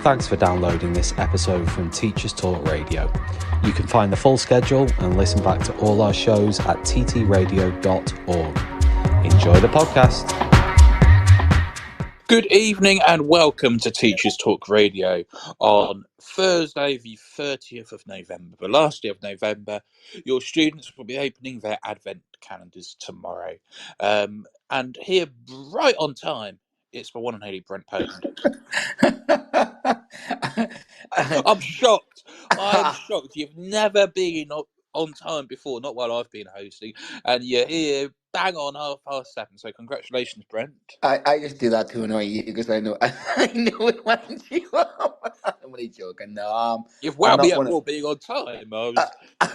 Thanks for downloading this episode from Teachers Talk Radio. You can find the full schedule and listen back to all our shows at ttradio.org. Enjoy the podcast. Good evening and welcome to Teachers Talk Radio on Thursday, the 30th of November, the last day of November. Your students will be opening their Advent calendars tomorrow. And here, right on time, it's the one and only Brent Poland. I'm shocked. I am shocked. You've never been on time before, not while I've been hosting, and you're here bang on 7:30. So congratulations, Brent. I just do that to annoy you because I know it winds you up. I'm only joking. No, You've I'm wound not me up one of. more being on time. I was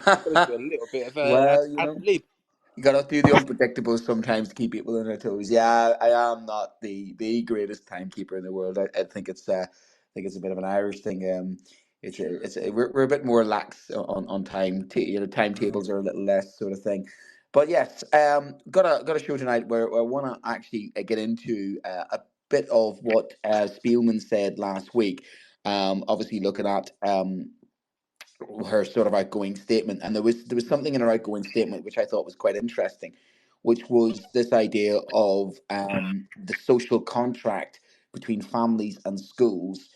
going to do a little bit of Well, ad lib. you gotta do the unpredictable sometimes to keep people on their toes. Yeah, I am not the greatest timekeeper in the world. I think it's a bit of an Irish thing. We're a bit more lax on time. Timetables are a little less sort of thing. But yes, got a show tonight where I want to actually get into a bit of what Spielman said last week. Obviously looking at her sort of outgoing statement, and there was something in her outgoing statement which I thought was quite interesting, which was this idea of the social contract between families and schools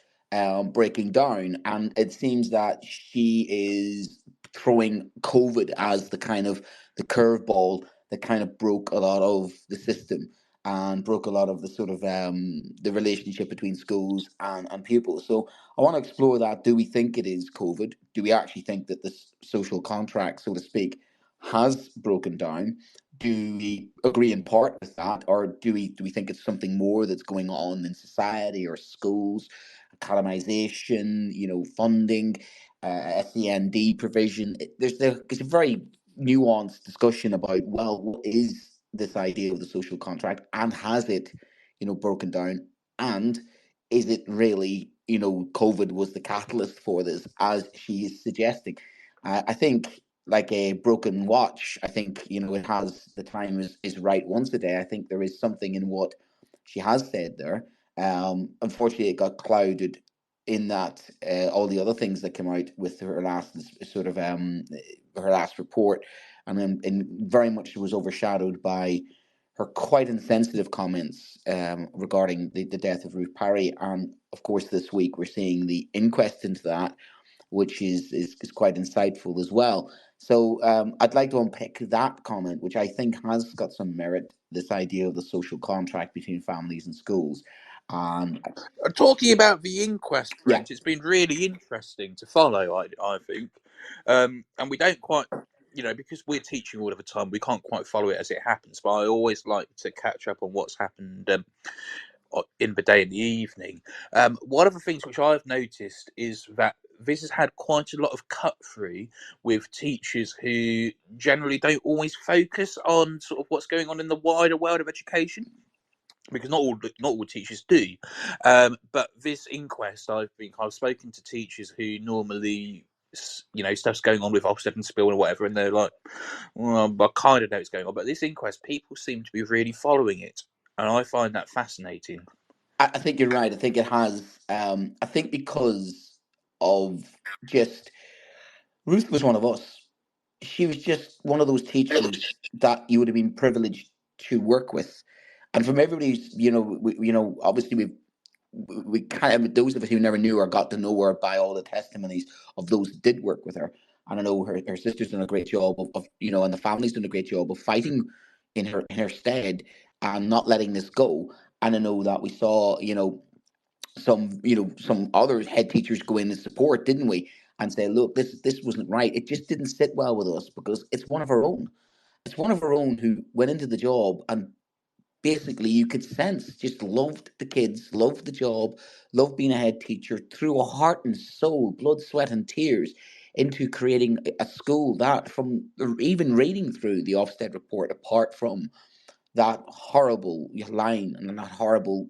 breaking down, and it seems that she is throwing COVID as the kind of the curveball that kind of broke a lot of the system and broke a lot of the sort of the relationship between schools and pupils. So I want to explore that. Do we think it is COVID? Do we actually think that this social contract, so to speak, has broken down? Do we agree in part with that, or do we think it's something more that's going on in society or schools, academization, funding, SEND provision? There's a very nuanced discussion about, well, what is this idea of the social contract, and has it, broken down, and is it really, COVID was the catalyst for this, as she is suggesting? I think, like a broken watch, I think, it has the time is right once a day. I think there is something in what she has said there. Unfortunately, it got clouded in that all the other things that came out with her last sort of her last report, and then very much was overshadowed by her quite insensitive comments regarding the death of Ruth Parry. And of course, this week we're seeing the inquest into that, which is quite insightful as well. So I'd like to unpick that comment, which I think has got some merit, this idea of the social contract between families and schools. Talking about the inquest, Yeah. Brent, it's been really interesting to follow, I think. And we don't quite, because we're teaching all of the time, we can't quite follow it as it happens. But I always like to catch up on what's happened in the day and the evening. One of the things which I've noticed is that this has had quite a lot of cut through with teachers who generally don't always focus on sort of what's going on in the wider world of education, because not all teachers do. But this inquest, I've spoken to teachers who normally, stuff's going on with Ofsted and Spill and whatever, and they're like, well, I kind of know what's going on. But this inquest, people seem to be really following it, and I find that fascinating. I think you're right. I think it has. I think because of just Ruth was one of us. She was just one of those teachers that you would have been privileged to work with, and from everybody's, obviously we kind of, those of us who never knew her got to know her by all the testimonies of those who did work with her. And I know her sister's done a great job of and the family's done a great job of fighting in her stead and not letting this go. And I know that we saw, some other head teachers go in and support, didn't we? And say, look, this wasn't right. It just didn't sit well with us because it's one of our own. It's one of our own who went into the job, and basically you could sense just loved the kids, loved the job, loved being a head teacher, threw a heart and soul, blood, sweat, and tears into creating a school that, from even reading through the Ofsted report, apart from that horrible line and that horrible,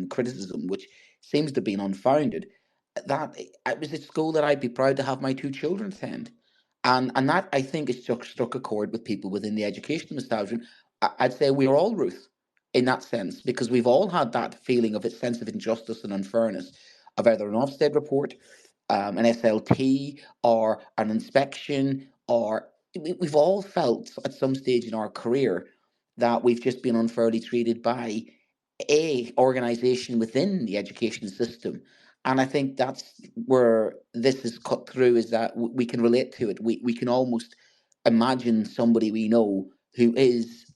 criticism, which seems to have been unfounded, that it was a school that I'd be proud to have my two children attend. And that, I think, has struck a chord with people within the education establishment. I'd say we're all Ruth in that sense, because we've all had that feeling of a sense of injustice and unfairness. of either an Ofsted report, an SLT, or an inspection, or we've all felt at some stage in our career that we've just been unfairly treated by a organization within the education system. And I think that's where this is cut through, is that we can relate to it. We can almost imagine somebody we know who is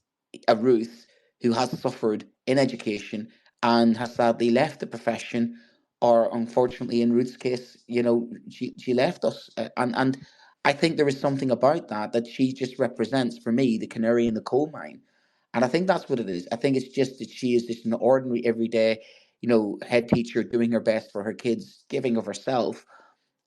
a Ruth, who has suffered in education and has sadly left the profession, or unfortunately in Ruth's case, she left us. And I think there is something about that she just represents, for me, the canary in the coal mine. And I think that's what it is. I think it's just that she is just an ordinary, everyday, head teacher doing her best for her kids, giving of herself.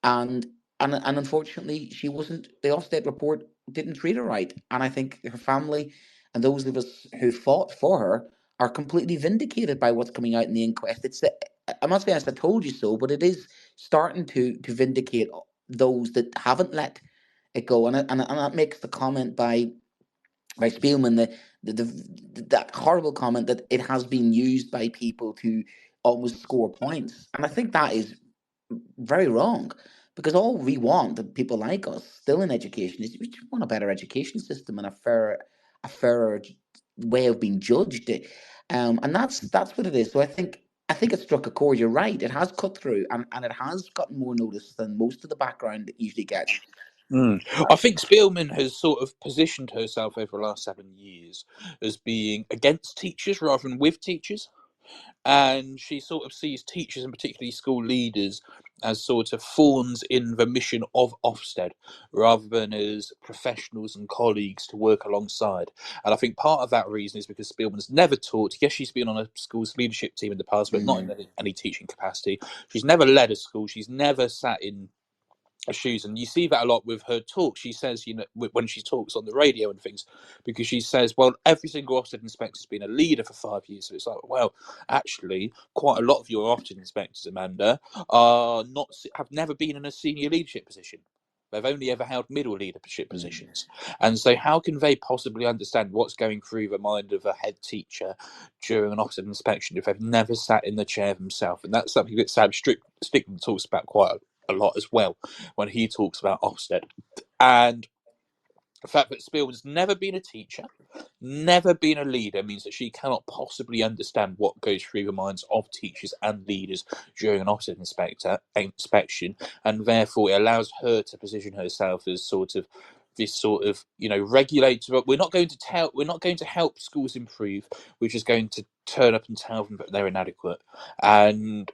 And and unfortunately, she wasn't. The Ofsted report didn't treat her right. And I think her family and those of us who fought for her are completely vindicated by what's coming out in the inquest. I'm not saying I told you so, but it is starting to vindicate those that haven't let it go. And that makes the comment by Spielman, that horrible comment that it has been used by people to almost score points. And I think that is very wrong, because all we want, the people like us still in education, is we just want a better education system and a fairer way of being judged. And that's what it is. So I think it struck a chord. You're right. It has cut through, and it has gotten more notice than most of the background it usually gets. I think Spielman has sort of positioned herself over the last 7 years as being against teachers rather than with teachers. And she sort of sees teachers, and particularly school leaders, as sort of thorns in the mission of Ofsted, rather than as professionals and colleagues to work alongside. And I think part of that reason is because Spielman's never taught. Yes, she's been on a school's leadership team in the past, but not in any teaching capacity. She's never led a school. She's never sat in shoes, and you see that a lot with her talk. She says, when she talks on the radio and things, because she says, well, every single Ofsted inspector's been a leader for 5 years. So it's like, well, actually, quite a lot of your Ofsted inspectors, Amanda, have never been in a senior leadership position. They've only ever held middle leadership positions. And so how can they possibly understand what's going through the mind of a head teacher during an Ofsted inspection if they've never sat in the chair themselves? And that's something that Sam Stickman talks about quite a lot as well when he talks about Ofsted. And the fact that Spielman's never been a teacher, never been a leader, means that she cannot possibly understand what goes through the minds of teachers and leaders during an Ofsted inspection, and therefore it allows her to position herself as this sort of regulator. We're not going to help schools improve. We're just going to turn up and tell them that they're inadequate. And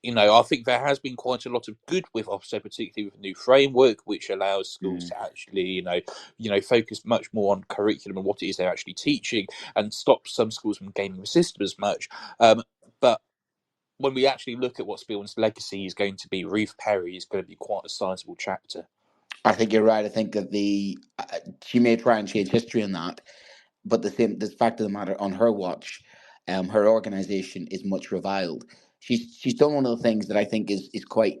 I think there has been quite a lot of good with Ofsted, particularly with a new framework, which allows schools to actually, focus much more on curriculum and what it is they're actually teaching, and stop some schools from gaming the system as much. But when we actually look at what Spielman's legacy is going to be, Ruth Perry is going to be quite a sizable chapter. I think you're right. I think that she may try and change history on that, but the fact of the matter, on her watch, her organization is much reviled. She's done one of the things that I think is quite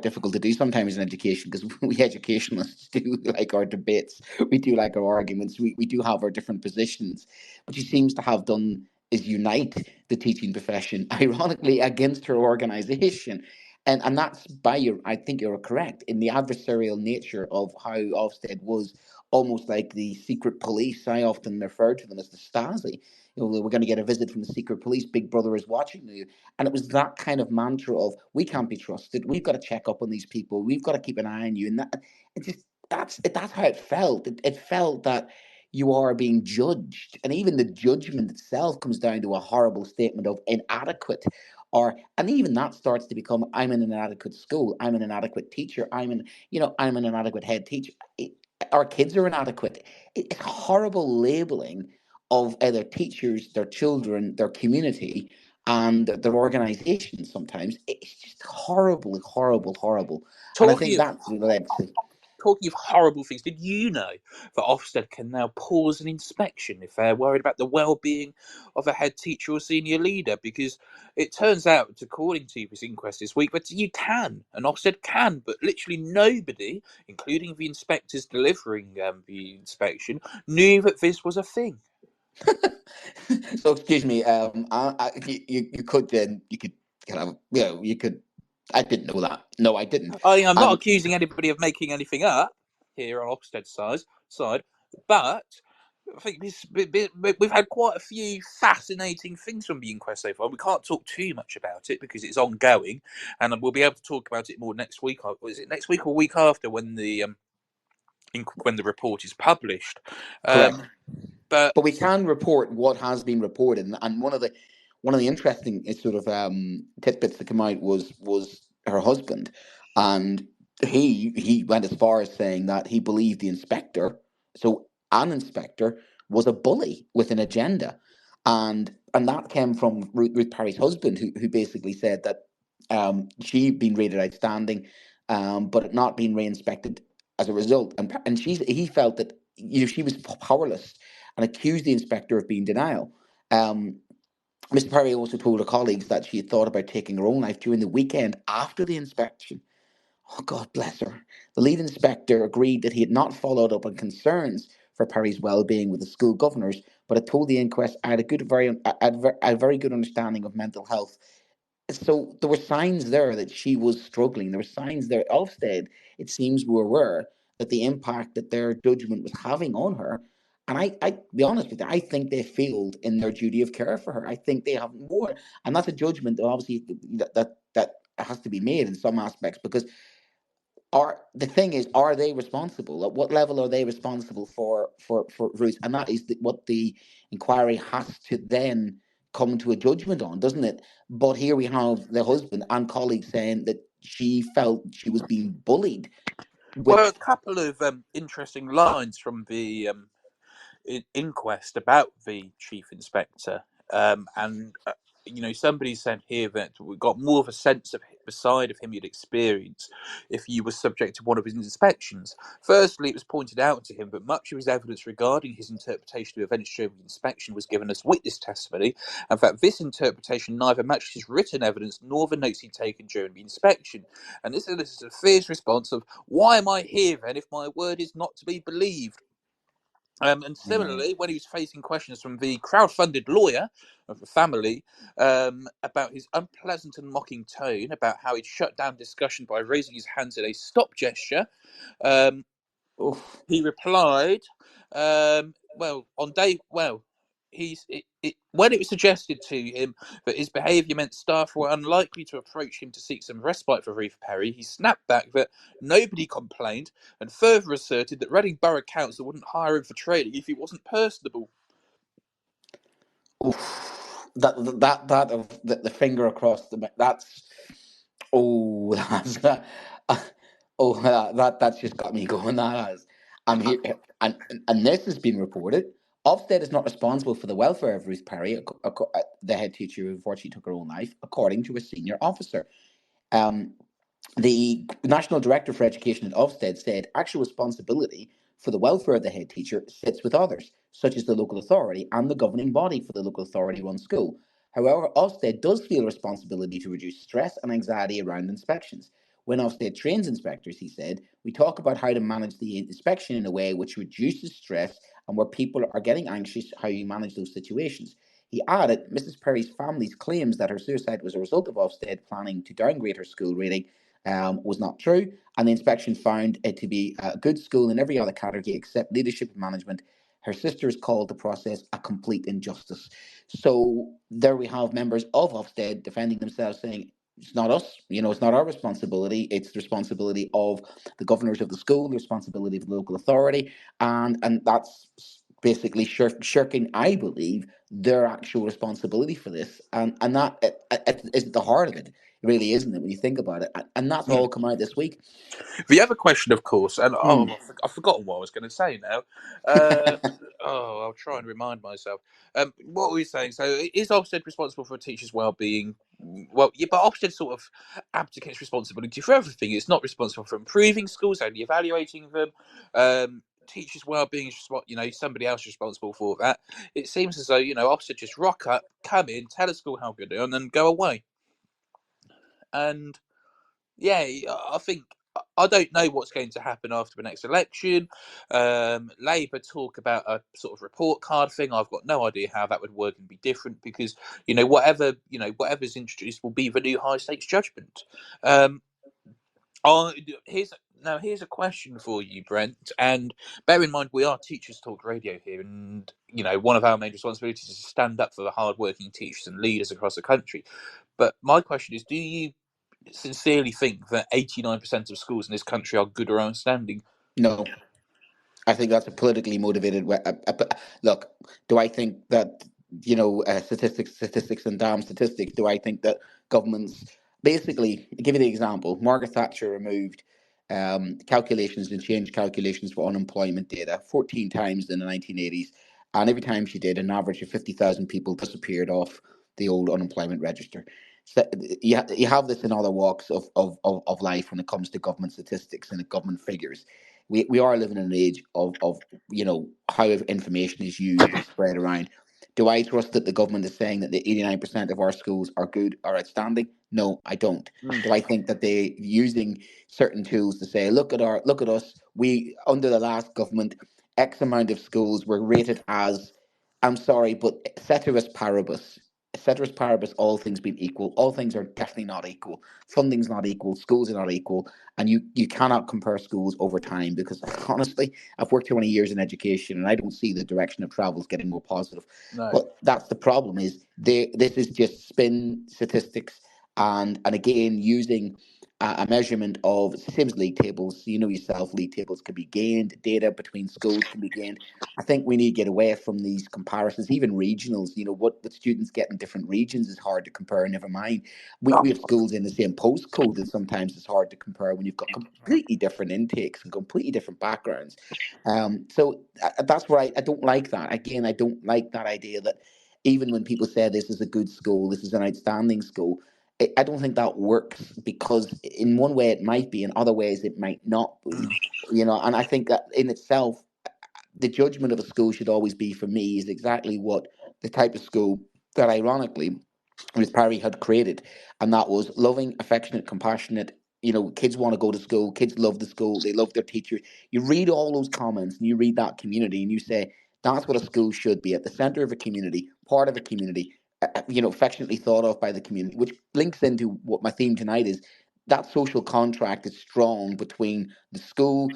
difficult to do sometimes in education, because we educationalists do like our debates, we do like our arguments, we do have our different positions. What she seems to have done is unite the teaching profession, ironically, against her organization. And that's I think you're correct in the adversarial nature of how Ofsted was almost like the secret police. I often refer to them as the Stasi. We're going to get a visit from the secret police. Big Brother is watching you. And it was that kind of mantra of, we can't be trusted. We've got to check up on these people. We've got to keep an eye on you. And that's how it felt. It felt that you are being judged. And even the judgment itself comes down to a horrible statement of inadequate. And even that starts to become, I'm in an inadequate school. I'm an inadequate teacher. I'm an inadequate head teacher. Our kids are inadequate. It's horrible labeling of either teachers, their children, their community, and their organizations. Sometimes it's just horrible, horrible, horrible. And I think that's led to. Talking of horrible things, did you know that Ofsted can now pause an inspection if they're worried about the well-being of a head teacher or senior leader? Because it turns out, according to this inquest this week, that you can, and Ofsted can, but literally nobody, including the inspectors delivering the inspection, knew that this was a thing. So excuse me, you could kind of, you could I didn't know that. No, I didn't. I'm not And accusing anybody of making anything up here on Ofsted's side, but I think we've had quite a few fascinating things from the inquest so far. We can't talk too much about it because it's ongoing, and we'll be able to talk about it more next week. Is it next week or week after when the report is published? correct. But But we can report what has been reported, and one of the interesting sort of tidbits that came out was her husband, and he went as far as saying that he believed the inspector, so an inspector, was a bully with an agenda, and that came from Ruth Parry's husband, who basically said that she'd been rated outstanding, but had not been re-inspected as a result, and he felt that she was powerless and accused the inspector of being denial. Mr. Perry also told her colleagues that she had thought about taking her own life during the weekend after the inspection. Oh, God bless her. The lead inspector agreed that he had not followed up on concerns for Perry's well-being with the school governors, but had told the inquest I had a very good understanding of mental health. So there were signs there that she was struggling. There were signs there. Ofsted, it seems, were aware that the impact that their judgment was having on her. And I be honest with you, I think they failed in their duty of care for her. I think they have more, and that's a judgment that obviously that has to be made in some aspects because the thing is, are they responsible? At what level are they responsible for Ruth? And that is what the inquiry has to then come to a judgment on, doesn't it? But here we have the husband and colleagues saying that she felt she was being bullied, well, a which couple of interesting lines from the inquest about the chief inspector, and somebody said here that we got more of a sense of the side of him you'd experience if you were subject to one of his inspections. Firstly, it was pointed out to him that much of his evidence regarding his interpretation of events during the inspection was given as witness testimony, and that this interpretation neither matched his written evidence nor the notes he'd taken during the inspection. And this is a fierce response of, why am I here then if my word is not to be believed? And similarly, when he was facing questions from the crowd-funded lawyer of the family about his unpleasant and mocking tone, about how he'd shut down discussion by raising his hands in a stop gesture, um, oof, he replied, when it was suggested to him that his behaviour meant staff were unlikely to approach him to seek some respite for Ruth Perry, he snapped back that nobody complained and further asserted that Reading Borough Council wouldn't hire him for training if he wasn't personable. oof. The finger across that's oh that's that's just got me going. That has. I'm here, and this has been reported. Ofsted is not responsible for the welfare of Ruth Perry, the head teacher who unfortunately took her own life, according to a senior officer. Um, the National Director for Education at Ofsted said actual responsibility for the welfare of the head teacher sits with others, such as the local authority and the governing body for the local authority run school. However, Ofsted does feel a responsibility to reduce stress and anxiety around inspections. When Ofsted trains inspectors, he said, we talk about how to manage the inspection in a way which reduces stress and where people are getting anxious, how you manage those situations. He added, Mrs. Perry's family's claims that her suicide was a result of Ofsted planning to downgrade her school rating was not true, and the inspection found it to be a good school in every other category except leadership and management. Her sisters called the process a complete injustice. So there we have members of Ofsted defending themselves, saying it's not us, it's not our responsibility. It's the responsibility of the governors of the school, the responsibility of the local authority, and that's basically shirking, I believe, their actual responsibility for this, and that is at the heart of it. It really isn't it when you think about it, and that's all come out this week. The other question, of course, and Hmm. I've forgotten what I was going to say now. I'll try and remind myself. What were we saying? So, is Ofsted responsible for a teacher's well-being? Well, yeah, but Ofsted sort of abdicates responsibility for everything. It's not responsible for improving schools, only evaluating them. Teachers' well-being is somebody else responsible for that. It seems as though Ofsted just rock up, come in, tell a school how good they are, and then go away. And yeah, I think I don't know what's going to happen after the next election. Labour talk about a sort of report card thing. I've got no idea how that would work and be different because whatever's introduced will be the new high stakes judgment. Oh, here's a question for you, Brent. And bear in mind, we are Teachers Talk Radio here, and one of our main responsibilities is to stand up for the hard-working teachers and leaders across the country. But my question is, do you sincerely think that 89% of schools in this country are good or outstanding? No. I think that's a politically motivated way. Look, do I think that statistics and damn statistics? Do I think that governments basically give you the example? Margaret Thatcher removed calculations and changed calculations for unemployment data 14 times in the 1980s, and every time she did, an average of 50,000 people disappeared off the old unemployment register. So you have this in other walks of life when it comes to government statistics and government figures. We are living in an age of how information is used and spread around. Do I trust that the government is saying that the 89% of our schools are good or outstanding? No, I don't. Do I think that they using certain tools to say, look at us, we under the last government, X amount of schools were rated as, I'm sorry, but ceteris paribus, all things being equal, all things are definitely not equal. Funding's not equal, schools are not equal, and you cannot compare schools over time because honestly, I've worked 20 years in education and I don't see the direction of travel is getting more positive. No. But that's the problem is this is just spin statistics and again using a measurement of same as league tables. You know yourself, league tables can be gained, data between schools can be gained. I think we need to get away from these comparisons, even regionals. What the students get in different regions is hard to compare, never mind. We have schools in the same postcode that sometimes it's hard to compare when you've got completely different intakes and completely different backgrounds. So that's why I don't like that. Again, I don't like that idea that even when people say this is a good school, this is an outstanding school, I don't think that works because in one way it might be, in other ways it might not be. And I think that in itself, the judgment of a school should always be, for me, is exactly what the type of school that ironically Ruth Parry had created, and that was loving, affectionate, compassionate. Kids want to go to school, kids love the school, they love their teachers. You read all those comments and you read that community and you say that's what a school should be, at the center of a community, part of a community, affectionately thought of by the community, which links into what my theme tonight is. That social contract is strong between the school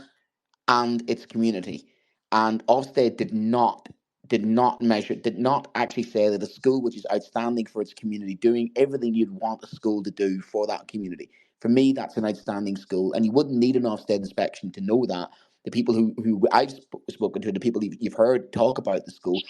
and its community. And Ofsted did not actually say that a school which is outstanding for its community, doing everything you'd want a school to do for that community. For me, that's an outstanding school, and you wouldn't need an Ofsted inspection to know that. The people who I've spoken to, the people you've heard talk about the school,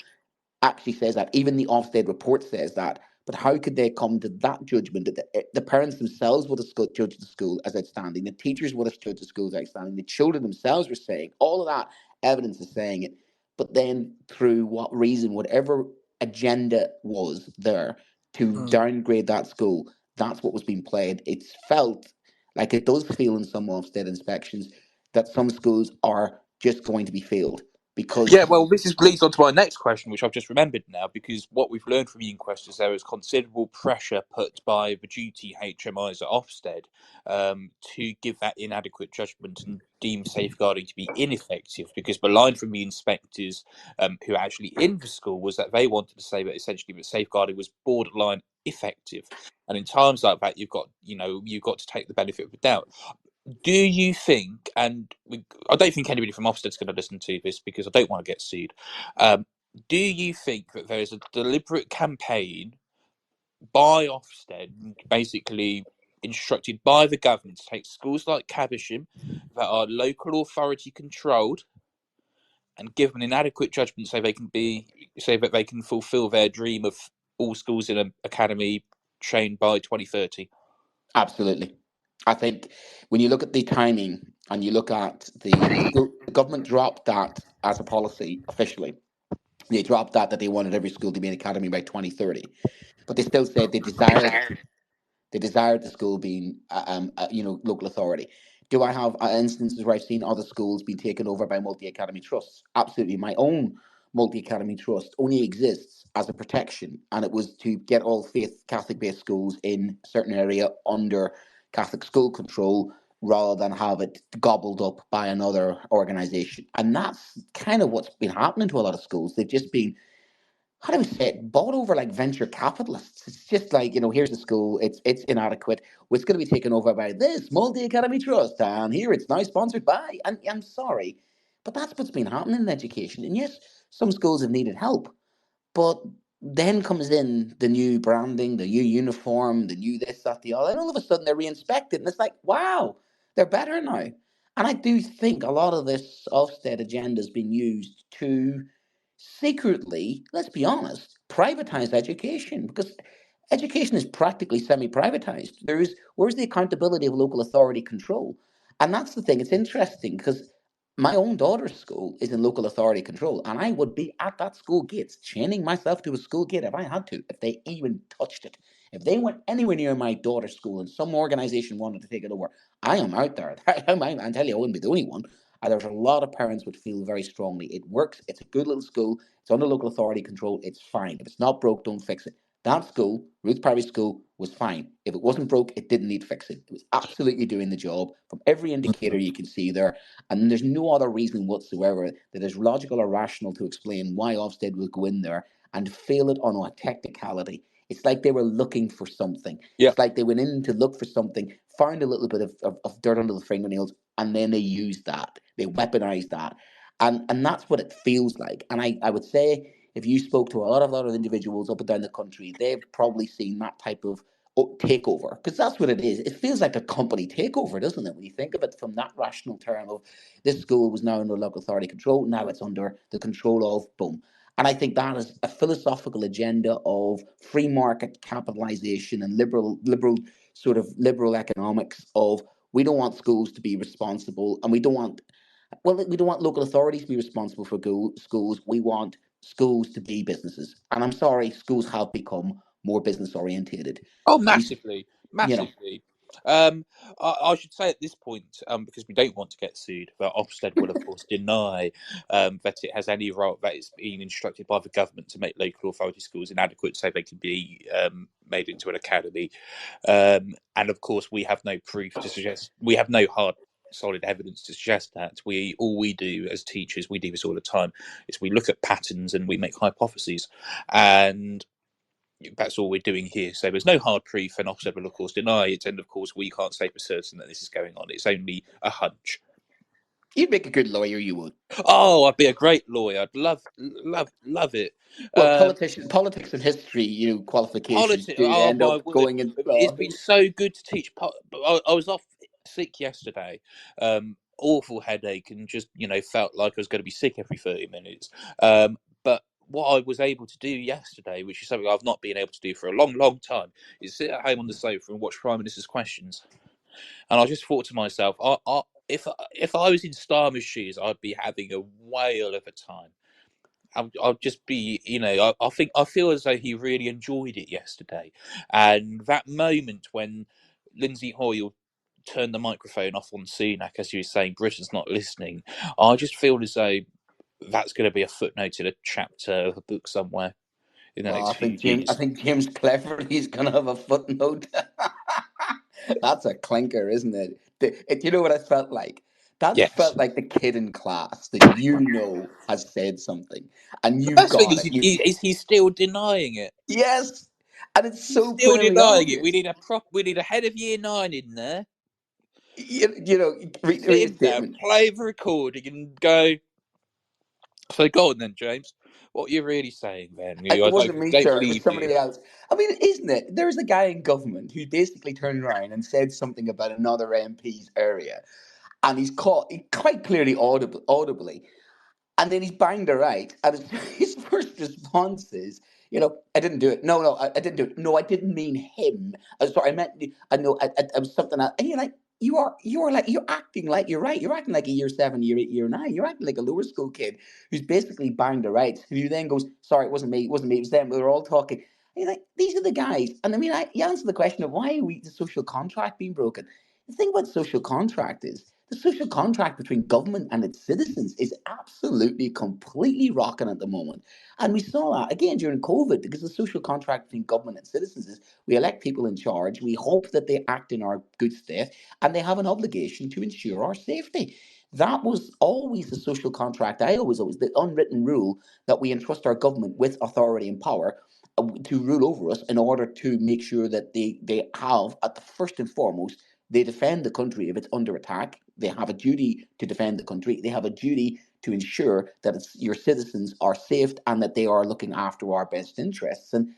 actually says that. Even the Ofsted report says that. But how could they come to that judgment? That the parents themselves would have judged the school as outstanding. The teachers would have judged the school as outstanding. The children themselves were saying all of that evidence is saying it. But then, through what reason, whatever agenda was there to downgrade that school, that's what was being played. It's felt like it does feel in some Ofsted inspections that some schools are just going to be failed. Because well, this leads on to my next question, which I've just remembered now, because what we've learned from the inquest is there is considerable pressure put by the duty HMIs at Ofsted to give that inadequate judgment and deem safeguarding to be ineffective, because the line from the inspectors who are actually in the school was that they wanted to say that essentially that safeguarding was borderline effective. And in times like that, you've got to take the benefit of the doubt. Do you think, and I don't think anybody from Ofsted's going to listen to this because I don't want to get sued, do you think that there is a deliberate campaign by Ofsted, basically instructed by the government, to take schools like Caversham that are local authority controlled and give them an inadequate judgment so that they can fulfil their dream of all schools in an academy trained by 2030? Absolutely. I think when you look at the timing and you look at the government dropped that as a policy officially. They dropped that they wanted every school to be an academy by 2030, but they still said they desired the school being local authority. Do I have instances where I've seen other schools being taken over by multi-academy trusts? Absolutely. My own multi-academy trust only exists as a protection, and it was to get all faith Catholic-based schools in a certain area under Catholic school control rather than have it gobbled up by another organization. And that's kind of what's been happening to a lot of schools. They've just been, how do we say it, bought over like venture capitalists. It's just like, here's the school, it's inadequate. It's going to be taken over by this Multi Academy Trust, and here it's now sponsored by. And I'm sorry, but that's what's been happening in education. And yes, some schools have needed help, but then comes in the new branding, the new uniform, the new this, that, the other, and all of a sudden they're reinspected, and it's like, wow, they're better now. And I do think a lot of this Ofsted agenda has been used to secretly, let's be honest, privatize education, because education is practically semi-privatized. Where's the accountability of local authority control? And that's the thing. It's interesting because my own daughter's school is in local authority control, and I would be at that school gates, chaining myself to a school gate if I had to, if they even touched it. If they went anywhere near my daughter's school and some organization wanted to take it over, I am out there. I tell you, I wouldn't be the only one. There's a lot of parents would feel very strongly. It works. It's a good little school. It's under local authority control. It's fine. If it's not broke, don't fix it. That school, Ruth Private School, was fine. If it wasn't broke, it didn't need fixing. It was absolutely doing the job from every indicator you can see there. And there's no other reason whatsoever that is logical or rational to explain why Ofsted will go in there and fail it on a technicality. It's like they were looking for something. Yeah. It's like they went in to look for something, found a little bit of dirt under the fingernails, and then they used that. They weaponized that. And that's what it feels like. And I would say if you spoke to a lot of individuals up and down the country, they've probably seen that type of takeover, because that's what it is. It feels like a company takeover, doesn't it? When you think of it from that rational term of this school was now under local authority control, now it's under the control of boom. And I think that is a philosophical agenda of free market capitalization and liberal economics of we don't want schools to be responsible, and we don't want local authorities to be responsible for schools. We want schools to be businesses. And I'm sorry, schools have become more business orientated. Oh, massively. I should say at this point, because we don't want to get sued, but Ofsted will, of course, deny that it has any role, that it's been instructed by the government to make local authority schools inadequate so they can be made into an academy. And of course, we have no proof to suggest, we have no hard, solid evidence to suggest that. All we do as teachers, we do this all the time, is we look at patterns and we make hypotheses. And that's all we're doing here. So there's no hard proof, and Ofsted will, of course, deny it. And of course, we can't say for certain that this is going on. It's only a hunch. You'd make a good lawyer, you would. Oh, I'd be a great lawyer. I'd love it. Well, politics and history, qualifications do end up going in. It's been so good to teach. I was off sick yesterday. Awful headache, and just felt like I was going to be sick every 30 minutes. But what I was able to do yesterday, which is something I've not been able to do for a long, long time, is sit at home on the sofa and watch Prime Minister's Questions. And I just thought to myself, if I was in Starmer's shoes, I'd be having a whale of a time. I'll just be, I feel as though he really enjoyed it yesterday. And that moment when Lindsay Hoyle turned the microphone off on Sunak, as he was saying, Britain's not listening, I just feel as though that's going to be a footnote in a chapter of a book somewhere in the next few years. I think James Cleverly is going to have a footnote. That's a clinker, isn't it? You know what I felt like? Felt like the kid in class that has said something, and you've got it. Is he still denying it? Yes, and it's so still denying obvious. it. We need a head of year 9 in there. Read down, play the recording, and go. So go on then, James. What are you really saying then? It wasn't me, sir. It was somebody else. I mean, isn't it? There's a guy in government who basically turned around and said something about another MP's area, and he's caught quite clearly audibly, and then he's banged her out. And his first response is, I didn't do it. No, I didn't do it. No, I didn't mean him. Sorry, I meant. I know. I was something else. And you're like. You're acting like you're right. You're acting like a year 7, year 8, year 9. You're acting like a lower school kid who's basically banged her right. Who then goes, sorry, it wasn't me, it was them. We were all talking. And you're like, these are the guys. And I mean, you answer the question of why are the social contract being broken? The thing about social contract is the social contract between government and its citizens is absolutely, completely rocking at the moment. And we saw that again during COVID, because the social contract between government and citizens is we elect people in charge, we hope that they act in our good stead, and they have an obligation to ensure our safety. That was always the social contract. Always the unwritten rule that we entrust our government with authority and power to rule over us, in order to make sure that they have, at the first and foremost, they defend the country if it's under attack. They have a duty to defend the country. They have a duty to ensure that your citizens are safe and that they are looking after our best interests. And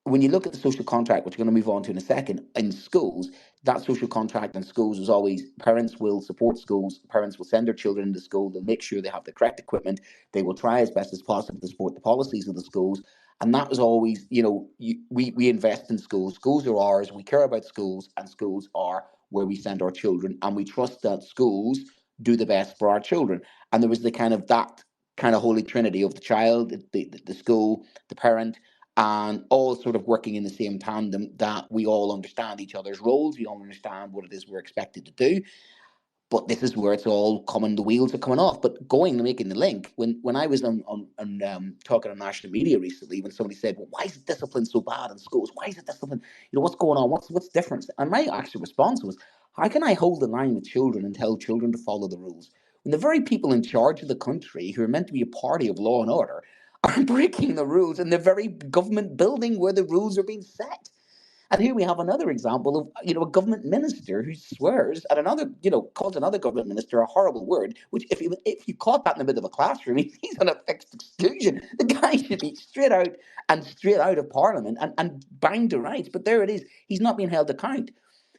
when you look at the social contract, which we're going to move on to in a second, in schools, that social contract in schools is always parents will support schools, parents will send their children to school, they'll make sure they have the correct equipment, they will try as best as possible to support the policies of the schools. And that was always, we invest in schools. Schools are ours. We care about schools, and schools are where we send our children. And we trust that schools do the best for our children. And there was that kind of holy trinity of the child, the school, the parent, and all sort of working in the same tandem, that we all understand each other's roles, we all understand what it is we're expected to do. But this is where it's all coming, the wheels are coming off. But going and making the link, when I was on talking on national media recently, when somebody said, well, why is discipline so bad in schools? Why is it discipline? What's going on? What's different? And my actual response was, how can I hold the line with children and tell children to follow the rules, when the very people in charge of the country, who are meant to be a party of law and order, are breaking the rules in the very government building where the rules are being set? And here we have another example of, a government minister who swears at another, calls another government minister a horrible word, which if you caught that in the middle of a classroom, he's on a fixed exclusion. The guy should be straight out of Parliament and banged to rights. But there it is. He's not being held to account.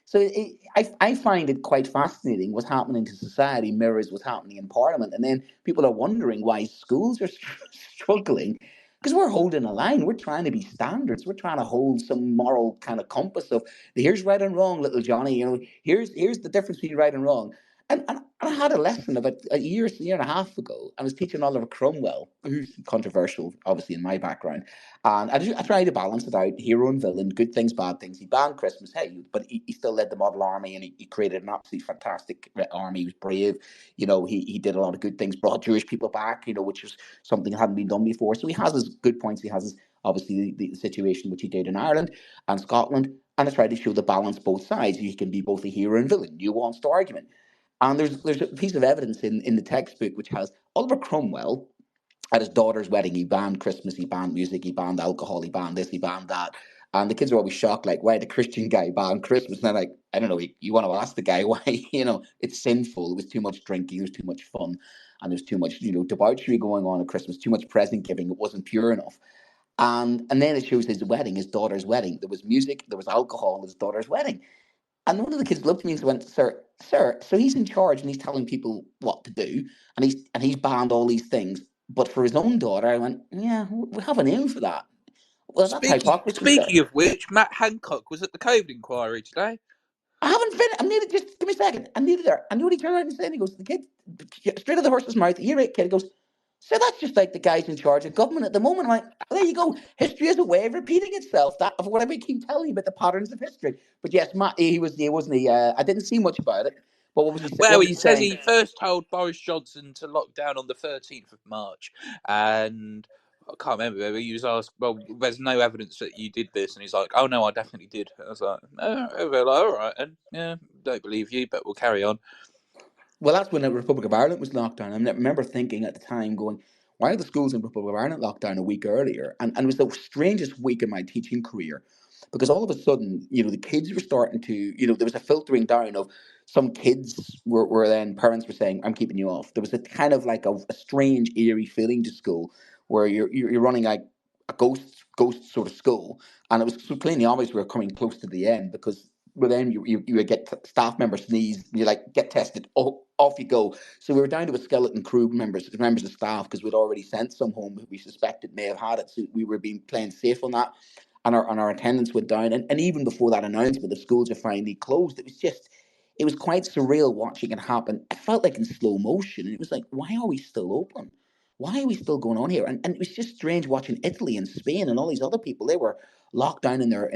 So I find it quite fascinating. What's happening to society mirrors what's happening in Parliament. And then people are wondering why schools are struggling, because we're holding a line. We're trying to be standards. We're trying to hold some moral kind of compass of, here's right and wrong, little Johnny. Here's the difference between right and wrong. And I had a lesson about a year and a half ago. I was teaching Oliver Cromwell, who's controversial, obviously, in my background. And I tried to balance it out, hero and villain, good things, bad things. He banned Christmas, hey, but he still led the Model Army, and he created an absolutely fantastic army. He was brave. He did a lot of good things, brought Jewish people back, which was something that hadn't been done before. So he has his good points. He has his, obviously, the situation which he did in Ireland and Scotland. And I tried to show the balance both sides. You can be both a hero and villain, nuanced argument. And there's a piece of evidence in the textbook which has Oliver Cromwell at his daughter's wedding. He banned Christmas, he banned music, he banned alcohol, he banned this, he banned that. And the kids are always shocked, like, why the Christian guy banned Christmas? And they're like, I don't know, you want to ask the guy why, it's sinful. It was too much drinking, it was too much fun, and there's too much, debauchery going on at Christmas, too much present giving, it wasn't pure enough. And then it shows his wedding, his daughter's wedding. There was music, there was alcohol at his daughter's wedding. And one of the kids looked at me and went, Sir, so he's in charge and he's telling people what to do, and he's banned all these things. But for his own daughter, I went, yeah, we have a name for that. Well, that's hypocrisy. Speaking of which, Matt Hancock was at the COVID inquiry today. I haven't finished. I'm nearly, just give me a second. I'm nearly there. And what he turned around and said, he goes to the kid, straight to the horse's mouth, you're right, kid. He goes, so that's just like the guys in charge of government at the moment. I'm like, there you go. History is a way of repeating itself. That of what I keep telling you about the patterns of history. But yes, Matt, wasn't he? I didn't see much about it. But what was he? Well, he says he first told Boris Johnson to lock down on the 13th of March, and I can't remember whether he was asked, well, there's no evidence that you did this, and he's like, oh no, I definitely did. I was like, oh, they're like, all right, and yeah, don't believe you, but we'll carry on. Well, that's when the Republic of Ireland was locked down. I remember thinking at the time, going, why are the schools in the Republic of Ireland locked down a week earlier? And it was the strangest week in my teaching career, because all of a sudden, the kids were starting to, there was a filtering down of some kids were then, parents were saying, I'm keeping you off. There was a kind of like a strange, eerie feeling to school where you're running like a ghost sort of school. And it was so plainly obvious we were coming close to the end, because well, then you would get staff members sneeze, you like get tested, off you go. So we were down to a skeleton crew members of staff, because we'd already sent some home who we suspected may have had it. So we were being playing safe on that, and our attendance went down. And even before that announcement, the schools are finally closed. It was quite surreal watching it happen. I felt like in slow motion, and it was like, why are we still open? Why are we still going on here? And it was just strange watching Italy and Spain and all these other people. They were locked down in their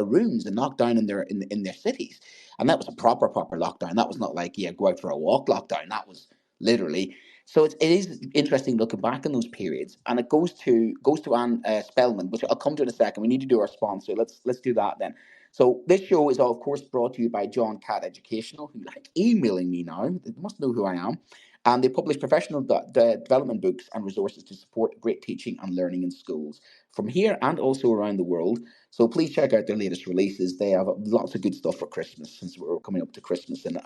rooms and locked down in their cities. And that was a proper lockdown. That was not like, yeah, go out for a walk lockdown. That was literally. So it is interesting looking back on those periods, and it goes to Anne Spellman, which I'll come to in a second. We need to do our sponsor. Let's do that then. So this show is of course brought to you by John Cat Educational, who like emailing me now. They must know who I am. And they publish professional development books and resources to support great teaching and learning in schools from here and also around the world. So please check out their latest releases. They have lots of good stuff for Christmas, since we're coming up to Christmas. And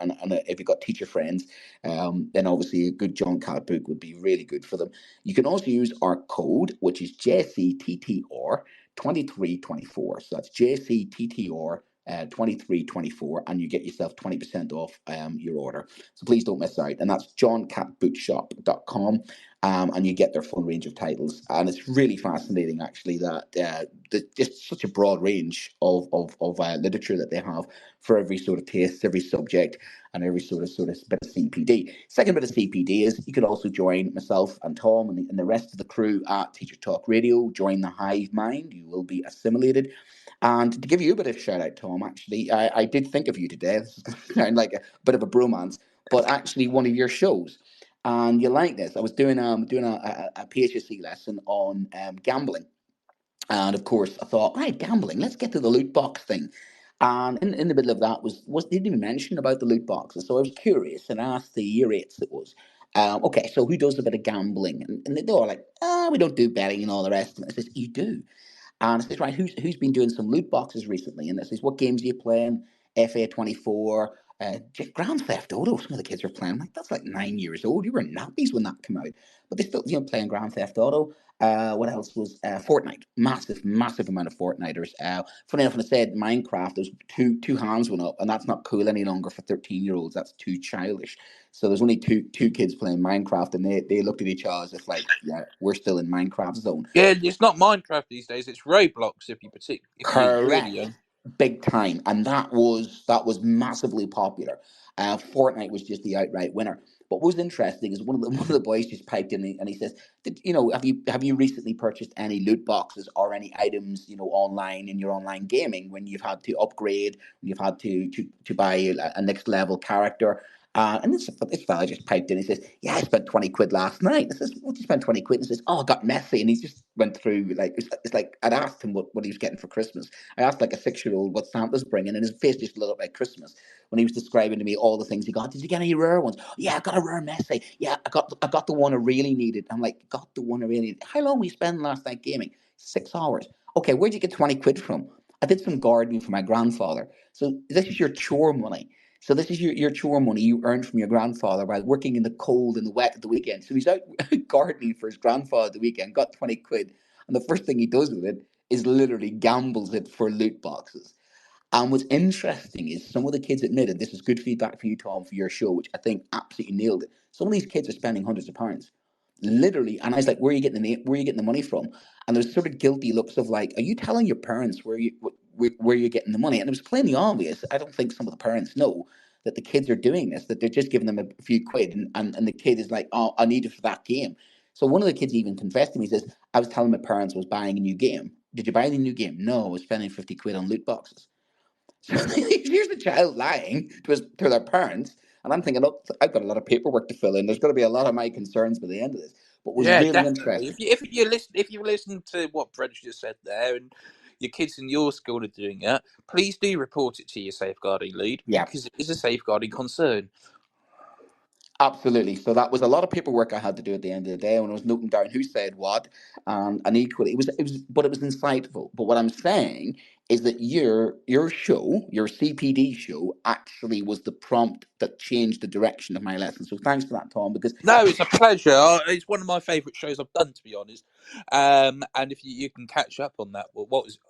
if you've got teacher friends, then obviously a good John Cat book would be really good for them. You can also use our code, which is JCTTR 2324. So that's JCTTR 2324, and you get yourself 20% off your order. So please don't miss out. And that's johncatbookshop.com. And you get their full range of titles. And it's really fascinating, actually, that just such a broad range of literature that they have for every sort of taste, every subject, and every sort of bit of CPD. Second bit of CPD is you could also join myself and Tom and the rest of the crew at Teacher Talk Radio. Join the hive mind. You will be assimilated. And to give you a bit of shout out, Tom, actually, I did think of you today. This is going to sound like a bit of a bromance, but actually one of your shows. And you like this. I was doing a PHSE lesson on gambling. And of course, I thought, right, gambling, let's get to the loot box thing. And in the middle of that was didn't even mention about the loot boxes. So I was curious and asked the year eights it was, okay, so who does a bit of gambling? And they were like, we don't do betting and all the rest of it. I says, you do. And I says, right, who's been doing some loot boxes recently? And I says, what games are you playing? FA24, Grand Theft Auto. Some of the kids are playing. I'm like, that's like 9 years old. You were nappies when that came out. But they're still, playing Grand Theft Auto. What else was Fortnite? Massive amount of Fortniters. Funny enough, when I said Minecraft, there's two hands went up, and that's not cool any longer for 13-year-olds. That's too childish. So there's only two kids playing Minecraft, and they looked at each other as if like, yeah, we're still in Minecraft zone. Yeah, it's not Minecraft these days. It's Roblox. If you're really young. Big time, and that was massively popular. Fortnite was just the outright winner. But what was interesting is one of the boys just piped in and he says, have you recently purchased any loot boxes or any items online in your online gaming when you've had to upgrade, when you've had to buy a next level character? And this fella just piped in. He says, "Yeah, I spent 20 quid last night." I says, "What did you spend 20 quid?" And he says, "Oh, I got messy." And he just went through it's like I'd asked him what he was getting for Christmas. I asked like a 6-year-old what Santa's bringing, and his face just lit up like Christmas when he was describing to me all the things he got. Did you get any rare ones? Oh, yeah, I got a rare messy. Yeah, I got the one I really needed. I'm like, got the one I really needed. How long were you spending last night gaming? 6 hours. Okay, where'd you get 20 quid from? I did some gardening for my grandfather. So this is your chore money. So this is your chore money you earned from your grandfather while working in the cold and the wet at the weekend. So he's out gardening for his grandfather the weekend, got 20 quid. And the first thing he does with it is literally gambles it for loot boxes. And what's interesting is some of the kids admitted, this is good feedback for you, Tom, for your show, which I think absolutely nailed it. Some of these kids are spending hundreds of pounds. Literally. And I was like, where are you getting the money from? And there's sort of guilty looks of like, are you telling your parents where you're getting the money? And it was plainly obvious. I don't think some of the parents know that the kids are doing this, that they're just giving them a few quid, and the kid is like, oh, I need it for that game. So one of the kids even confessed to me, he says, I was telling my parents I was buying a new game. Did you buy the new game? No, I was spending 50 quid on loot boxes. So here's the child lying to their parents. And I'm thinking, look, I've got a lot of paperwork to fill in. There's going to be a lot of my concerns by the end of this. But was really definitely. interesting. If you listen to what Brent just said there, and your kids in your school are doing it, please do report it to your safeguarding lead, because it is a safeguarding concern. Absolutely. So that was a lot of paperwork I had to do at the end of the day when I was noting down who said what, and equally it was insightful. But what I'm saying is that your show, your CPD show, actually was the prompt that changed the direction of my lesson. So thanks for that, Tom. Because no, it's a pleasure. It's one of my favourite shows I've done, to be honest. And if you can catch up on that,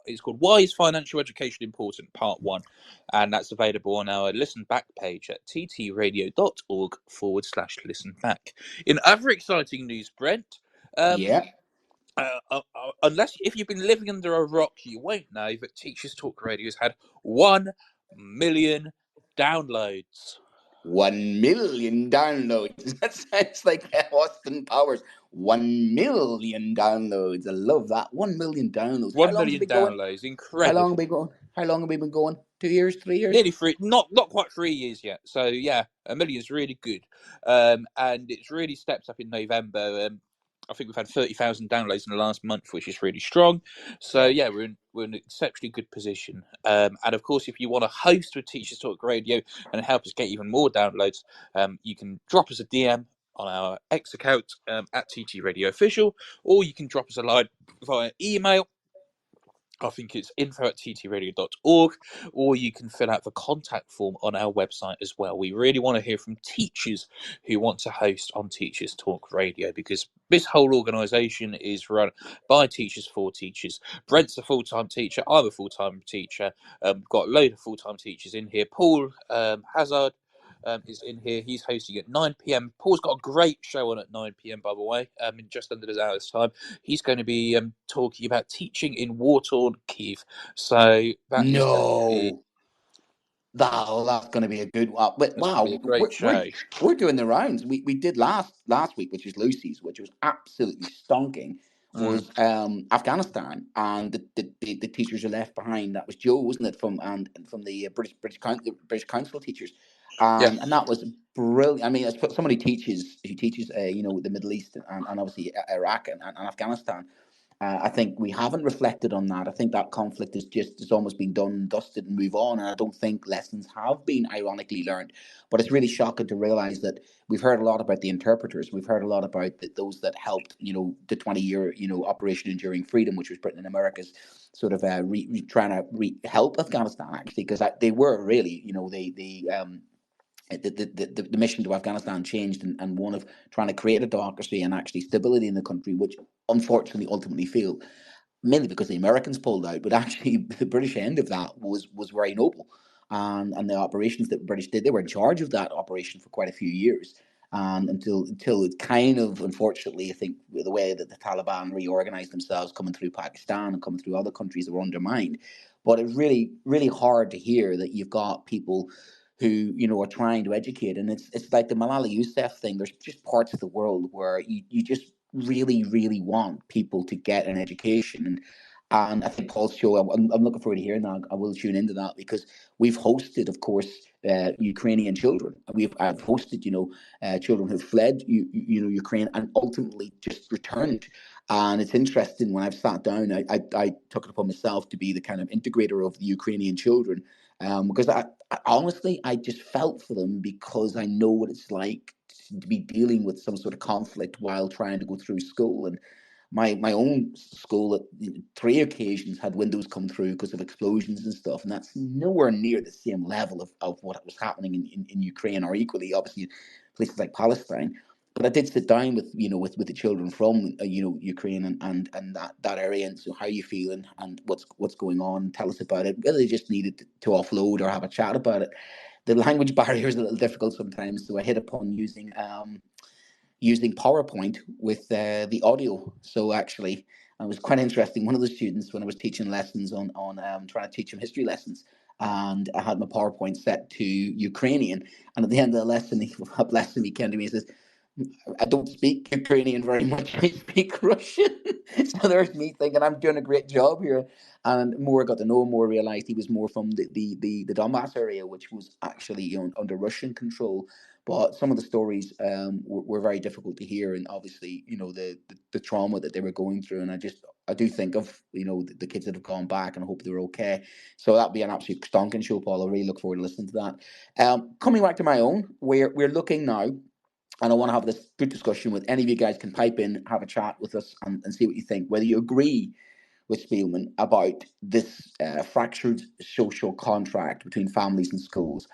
it's called "Why is Financial Education Important?" Part 1, and that's available on our listen back page at ttradio.org/listen back. In other exciting news, Brent. Unless if you've been living under a rock, you won't know that Teachers Talk Radio has had 1 million downloads. 1 million downloads. That sounds like Austin Powers. 1 million downloads. I love that. 1 million downloads. How 1 long has it million been going? downloads, How long incredible. have we been going? How long have we been going? 2 years, 3 years? Nearly 3, not quite 3 years yet. So yeah, 1 million is really good, and it's really stepped up in November. I think we've had 30,000 downloads in the last month, which is really strong. So yeah, we're in an exceptionally good position. And of course, if you want to host with Teachers Talk Radio and help us get even more downloads, you can drop us a DM on our X account at TT Radio Official, or you can drop us a line via email. I think it's info@ttradio.org, or you can fill out the contact form on our website as well. We really want to hear from teachers who want to host on Teachers Talk Radio, because this whole organisation is run by teachers for teachers. Brent's a full-time teacher. I'm a full-time teacher. Got a load of full-time teachers in here. Paul Hazard is in here. He's hosting at 9 p.m. Paul's got a great show on at 9 p.m, by the way, in just under an hour's time. He's going to be talking about teaching in war-torn Kyiv. So that is going to be... No. That's going to be a good one. But That's going to be a great show. We're doing the rounds. We did last week, which was Lucy's, which was absolutely stonking, was Afghanistan, and the teachers are left behind. That was Joe, wasn't it, from the British Council teachers, and that was brilliant. I mean, as somebody who teaches the Middle East and obviously Iraq and Afghanistan. I think we haven't reflected on that. I think that conflict it's almost been done and dusted and move on. And I don't think lessons have been ironically learned. But it's really shocking to realize that we've heard a lot about the interpreters. We've heard a lot about those that helped, the 20-year, Operation Enduring Freedom, which was Britain and America's sort of trying to help Afghanistan, actually, because they were really, the mission to Afghanistan changed, and one of trying to create a democracy and actually stability in the country, which unfortunately ultimately failed, mainly because the Americans pulled out. But actually, the British end of that was very noble, and the operations that the British did, they were in charge of that operation for quite a few years, until it kind of, unfortunately, I think the way that the Taliban reorganized themselves, coming through Pakistan and coming through other countries, were undermined. But it's really, really hard to hear that you've got people who are trying to educate, and it's like the Malala Yousafzai thing. There's just parts of the world where you just really, really want people to get an education, and I think Paul's show, I'm looking forward to hearing that. I will tune into that, because we've hosted, of course, Ukrainian children. I've hosted children who've fled Ukraine and ultimately just returned. And it's interesting, when I've sat down, I took it upon myself to be the kind of integrator of the Ukrainian children, because I honestly, I just felt for them, because I know what it's like to be dealing with some sort of conflict while trying to go through school. And my own school, at 3 occasions, had windows come through because of explosions and stuff, and that's nowhere near the same level of what was happening in Ukraine, or equally, obviously, places like Palestine. But I did sit down with the children from Ukraine and that area, and so how are you feeling and what's going on? Tell us about it. Whether they just needed to offload or have a chat about it. The language barrier is a little difficult sometimes, so I hit upon using PowerPoint with the audio. So actually, it was quite interesting. One of the students, when I was teaching lessons on trying to teach him history lessons, and I had my PowerPoint set to Ukrainian, and at the end of the lesson, bless him, he came to me and says, I don't speak Ukrainian very much. I speak Russian. So there's me thinking I'm doing a great job here. And more I got to know him, more realized he was more from the Donbass area, which was actually under Russian control. But some of the stories were very difficult to hear, and obviously, the trauma that they were going through. And I do think of the kids that have gone back, and I hope they're okay. So that'd be an absolute stonking show, Paul. I really look forward to listening to that. Coming back to my own, we're looking now. And I want to have this good discussion with any of you guys. Can pipe in, have a chat with us, and see what you think. Whether you agree with Spielman about this fractured social contract between families and schools,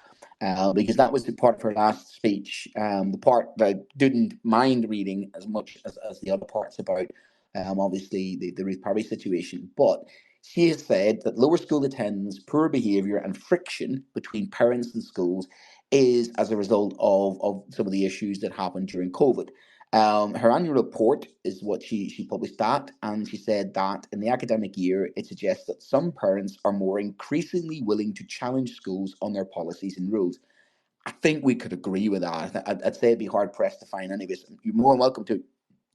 because that was the part of her last speech, the part that I didn't mind reading as much as the other parts about, obviously, the Ruth Parry situation. But she has said that lower school attendance, poor behaviour, and friction between parents and schools is as a result of some of the issues that happened during COVID. Her annual report is what she published that, and she said that in the academic year, it suggests that some parents are more increasingly willing to challenge schools on their policies and rules. I think we could agree with that. I'd say it'd be hard pressed to find any of this. You're more than welcome to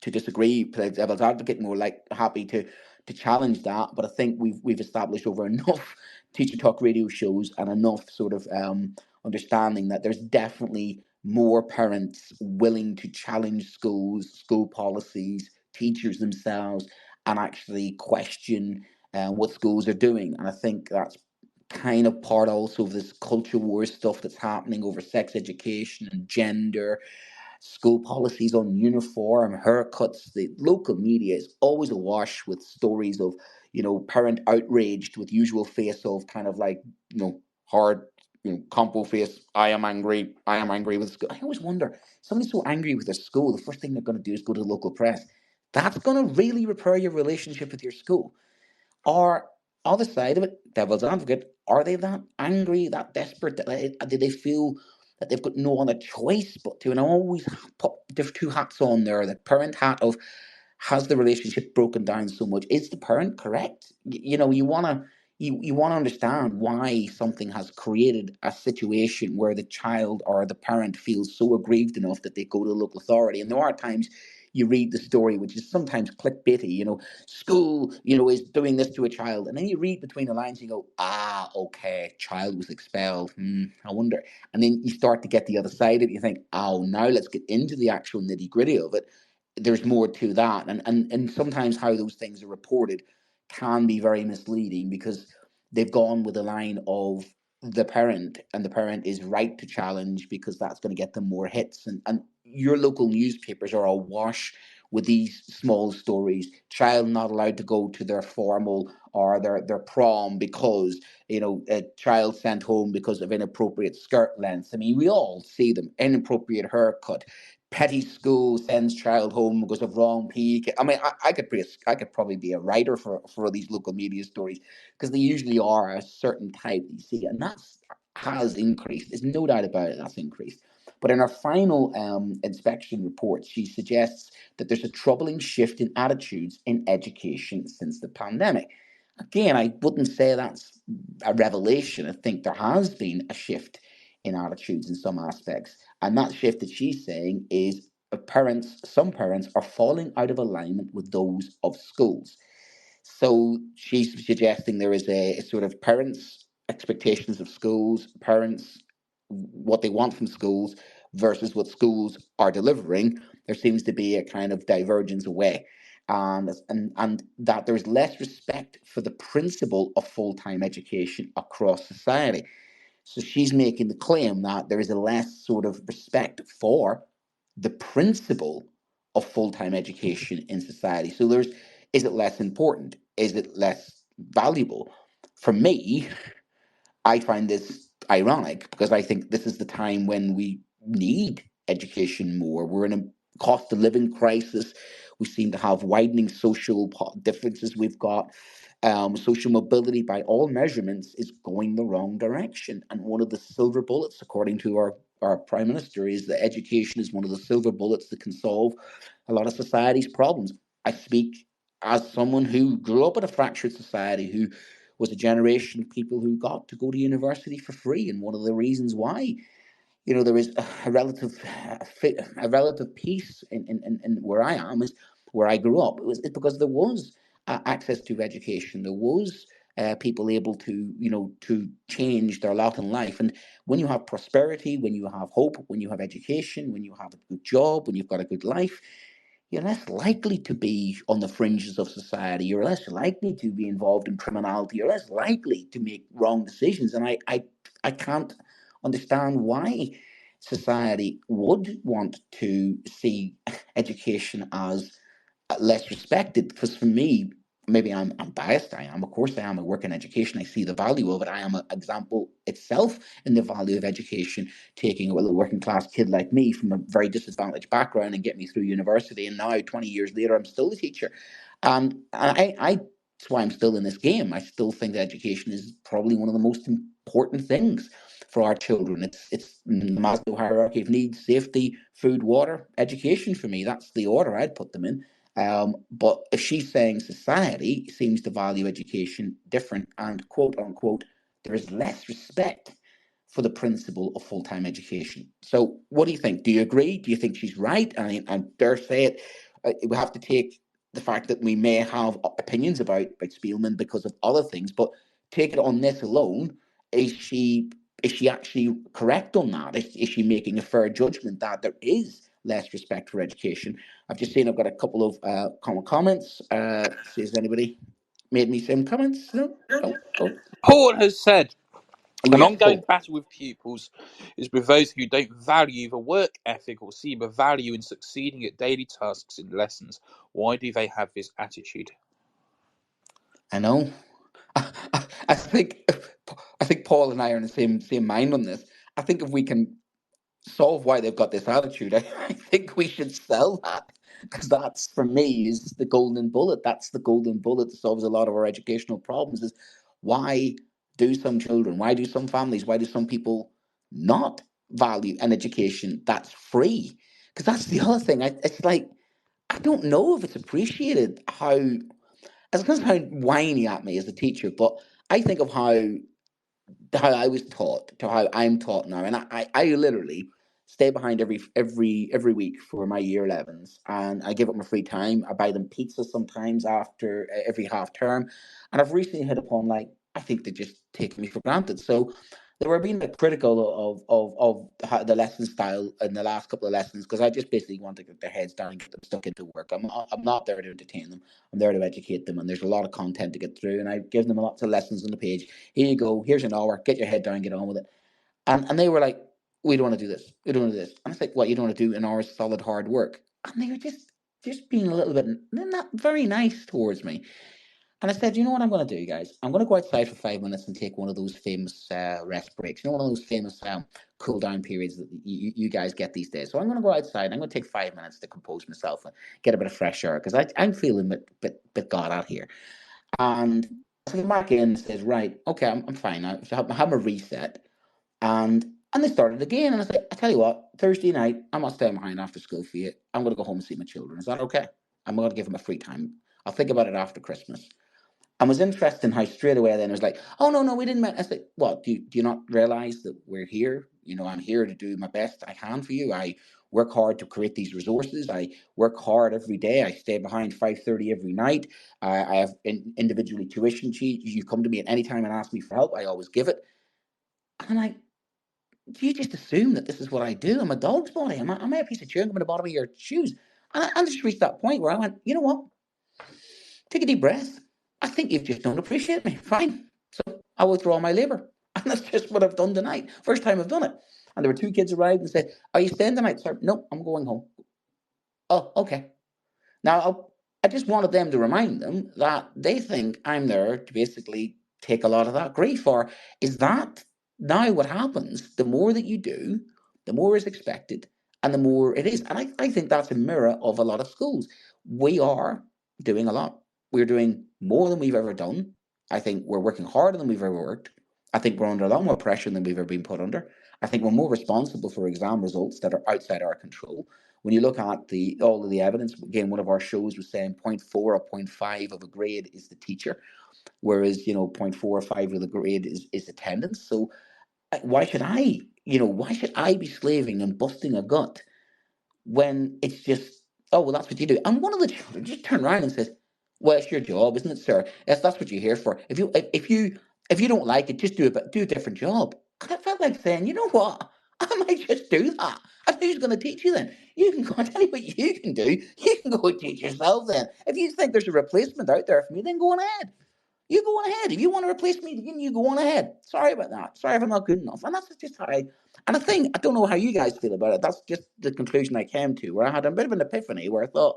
to disagree, play devil's advocate, more like happy to challenge that. But I think we've established over enough Teacher Talk radio shows and enough sort of understanding that there's definitely more parents willing to challenge schools, school policies, teachers themselves, and actually question what schools are doing. And I think that's kind of part also of this culture war stuff that's happening over sex education and gender, school policies on uniform, haircuts. The local media is always awash with stories of, parent outraged with usual face of kind of like, hard, compo face. I am angry. I am angry with school. I always wonder, somebody's so angry with their school, the first thing they're going to do is go to the local press. That's going to really repair your relationship with your school. Or other side of it, devil's advocate, are they that angry, that desperate, do they feel that they've got no other choice but to? And I always put there's two hats on there. The parent hat of, has the relationship broken down so much? Is the parent correct? You wanna understand why something has created a situation where the child or the parent feels so aggrieved enough that they go to the local authority. And there are times you read the story, which is sometimes clickbaity, school, is doing this to a child. And then you read between the lines, you go, okay, child was expelled. I wonder. And then you start to get the other side of it. You think, oh, now let's get into the actual nitty gritty of it. There's more to that. And sometimes how those things are reported can be very misleading, because they've gone with the line of the parent, and the parent is right to challenge because that's going to get them more hits. And your local newspapers are awash with these small stories. Child not allowed to go to their formal or their prom because, a child sent home because of inappropriate skirt lengths. I mean, we all see them. Inappropriate haircut. Petty school sends child home because of wrong peak. I mean, I could probably be a writer for these local media stories, because they usually are a certain type that you see, and that's has increased. There's no doubt about it. That's increased. But in our final inspection report, she suggests that there's a troubling shift in attitudes in education since the pandemic. Again, I wouldn't say that's a revelation. I think there has been a shift in attitudes in some aspects. And that shift that she's saying is some parents are falling out of alignment with those of schools. So she's suggesting there is a sort of parents' expectations of schools, parents what they want from schools versus what schools are delivering. There seems to be a kind of divergence away. And that there's less respect for the principle of full-time education across society. So she's making the claim that there is a less sort of respect for the principle of full-time education in society. So is it less important? Is it less valuable? For me, I find this ironic, because I think this is the time when we need education more. We're in a cost of living crisis. We seem to have widening social differences. We've got social mobility, by all measurements, is going the wrong direction. And one of the silver bullets, according to our Prime Minister, is that education is one of the silver bullets that can solve a lot of society's problems. I speak as someone who grew up in a fractured society, who was a generation of people who got to go to university for free. And one of the reasons why, there is a relative peace in where I am, is where I grew up. It's because there was access to education. There was people able to change their lot in life. And when you have prosperity, when you have hope, when you have education, when you have a good job, when you've got a good life, you're less likely to be on the fringes of society. You're less likely to be involved in criminality. You're less likely to make wrong decisions. And I can't understand why society would want to see education as less respected. Because for me, maybe I'm biased. I am, of course, I am. I work in education. I see the value of it. I am an example itself in the value of education, taking a little working class kid like me from a very disadvantaged background and get me through university. And now, 20 years later, I'm still a teacher. I that's why I'm still in this game. I still think that education is probably one of the most important things for our children. It's the Maslow hierarchy of needs: safety, food, water, education. For me, that's the order I'd put them in. But if she's saying society seems to value education different, and quote unquote, there is less respect for the principle of full-time education. So what do you think? Do you agree? Do you think she's right? I dare say it. we have to take the fact that we may have opinions about Spielman because of other things, but take it on this alone. Is she actually correct on that? Is she making a fair judgment that there is less respect for education? I've just seen I've got a couple of comments. See, has anybody made me some comments? No? Oh. Paul has said, an Yes, ongoing Paul. battle with pupils is with those who don't value the work ethic or see the value in succeeding at daily tasks in lessons. Why do they have this attitude? I know. I think Paul and I are in the same mind on this. I think if we can solve why they've got this attitude, I think we should sell that, because that's, for me, is the golden bullet. That's the golden bullet that solves a lot of our educational problems. Is why do some children, why do some families, why do some people not value an education that's free? Because that's the other thing. It's like, I don't know if it's appreciated how. It's going to sound whiny at me as a teacher, but I think of how I was taught to how I'm taught now, and I literally stay behind every week for my year 11s, and I give up my free time. I buy them pizza sometimes after every half term, and I've recently hit upon, like, I think they just take me for granted. So they were being critical of how the lesson style in the last couple of lessons, because I just basically want to get their heads down and get them stuck into work. I'm not there to entertain them. I'm there to educate them, and there's a lot of content to get through, and I give them lots of lessons on the page. Here you go. Here's an hour. Get your head down. Get on with it. And they were like, we don't want to do this. We don't want to do this. And I was like, what? You don't want to do an hour's solid hard work? And they were just being a little bit not very nice towards me. And I said, you know what I'm going to do, guys? I'm going to go outside for 5 minutes and take one of those famous rest breaks. You know, one of those famous cool down periods that you guys get these days. So I'm going to go outside. I'm going to take 5 minutes to compose myself and get a bit of fresh air, because I'm feeling a bit got out here. And I came back in and says, right, okay, I'm fine now. So I have a reset. And they started again. And I said, I tell you what, Thursday night, I'm not staying behind after school for you. I'm going to go home and see my children. Is that okay? I'm going to give them a free time. I'll think about it after Christmas. And was interested in how straight away then it was like, oh, no, we didn't. I said, what, do you not realize that we're here? You know, I'm here to do my best I can for you. I work hard to create these resources. I work hard every day. I stay behind 5:30 every night. I have individually tuition sheets. You come to me at any time and ask me for help. I always give it. And I'm like, do you just assume that this is what I do? I'm a dog's body. Am I a piece of chewing gum in the bottom of your shoes? And I just reached that point where I went, you know what? Take a deep breath. I think you just don't appreciate me. Fine. So I withdraw my labour. And that's just what I've done tonight. First time I've done it. And there were two kids arrived and said, are you staying tonight, sir? No, I'm going home. Oh, okay. Now, I just wanted them to remind them that they think I'm there to basically take a lot of that grief. Or is that now what happens? The more that you do, the more is expected and the more it is. And I think that's a mirror of a lot of schools. We are doing a lot. We're doing more than we've ever done. I think we're working harder than we've ever worked. I think we're under a lot more pressure than we've ever been put under. I think we're more responsible for exam results that are outside our control. When you look at all of the evidence, again, one of our shows was saying 0.4 or 0.5 of a grade is the teacher, whereas 0.4 or 5 of the grade is attendance. So why should I be slaving and busting a gut when it's just, oh, well, that's what you do? And one of the children just turned around and says, well, it's your job, isn't it, sir? Yes, that's what you're here for. If you don't like it, just do a different job. And I felt like saying, you know what? I might just do that. And who's going to teach you then? You can go and tell you what you can do. You can go and teach yourself then. If you think there's a replacement out there for me, then go on ahead. You go on ahead. If you want to replace me, you go on ahead. Sorry about that. Sorry if I'm not good enough. And that's just how and the thing, I don't know how you guys feel about it. That's just the conclusion I came to, where I had a bit of an epiphany where I thought,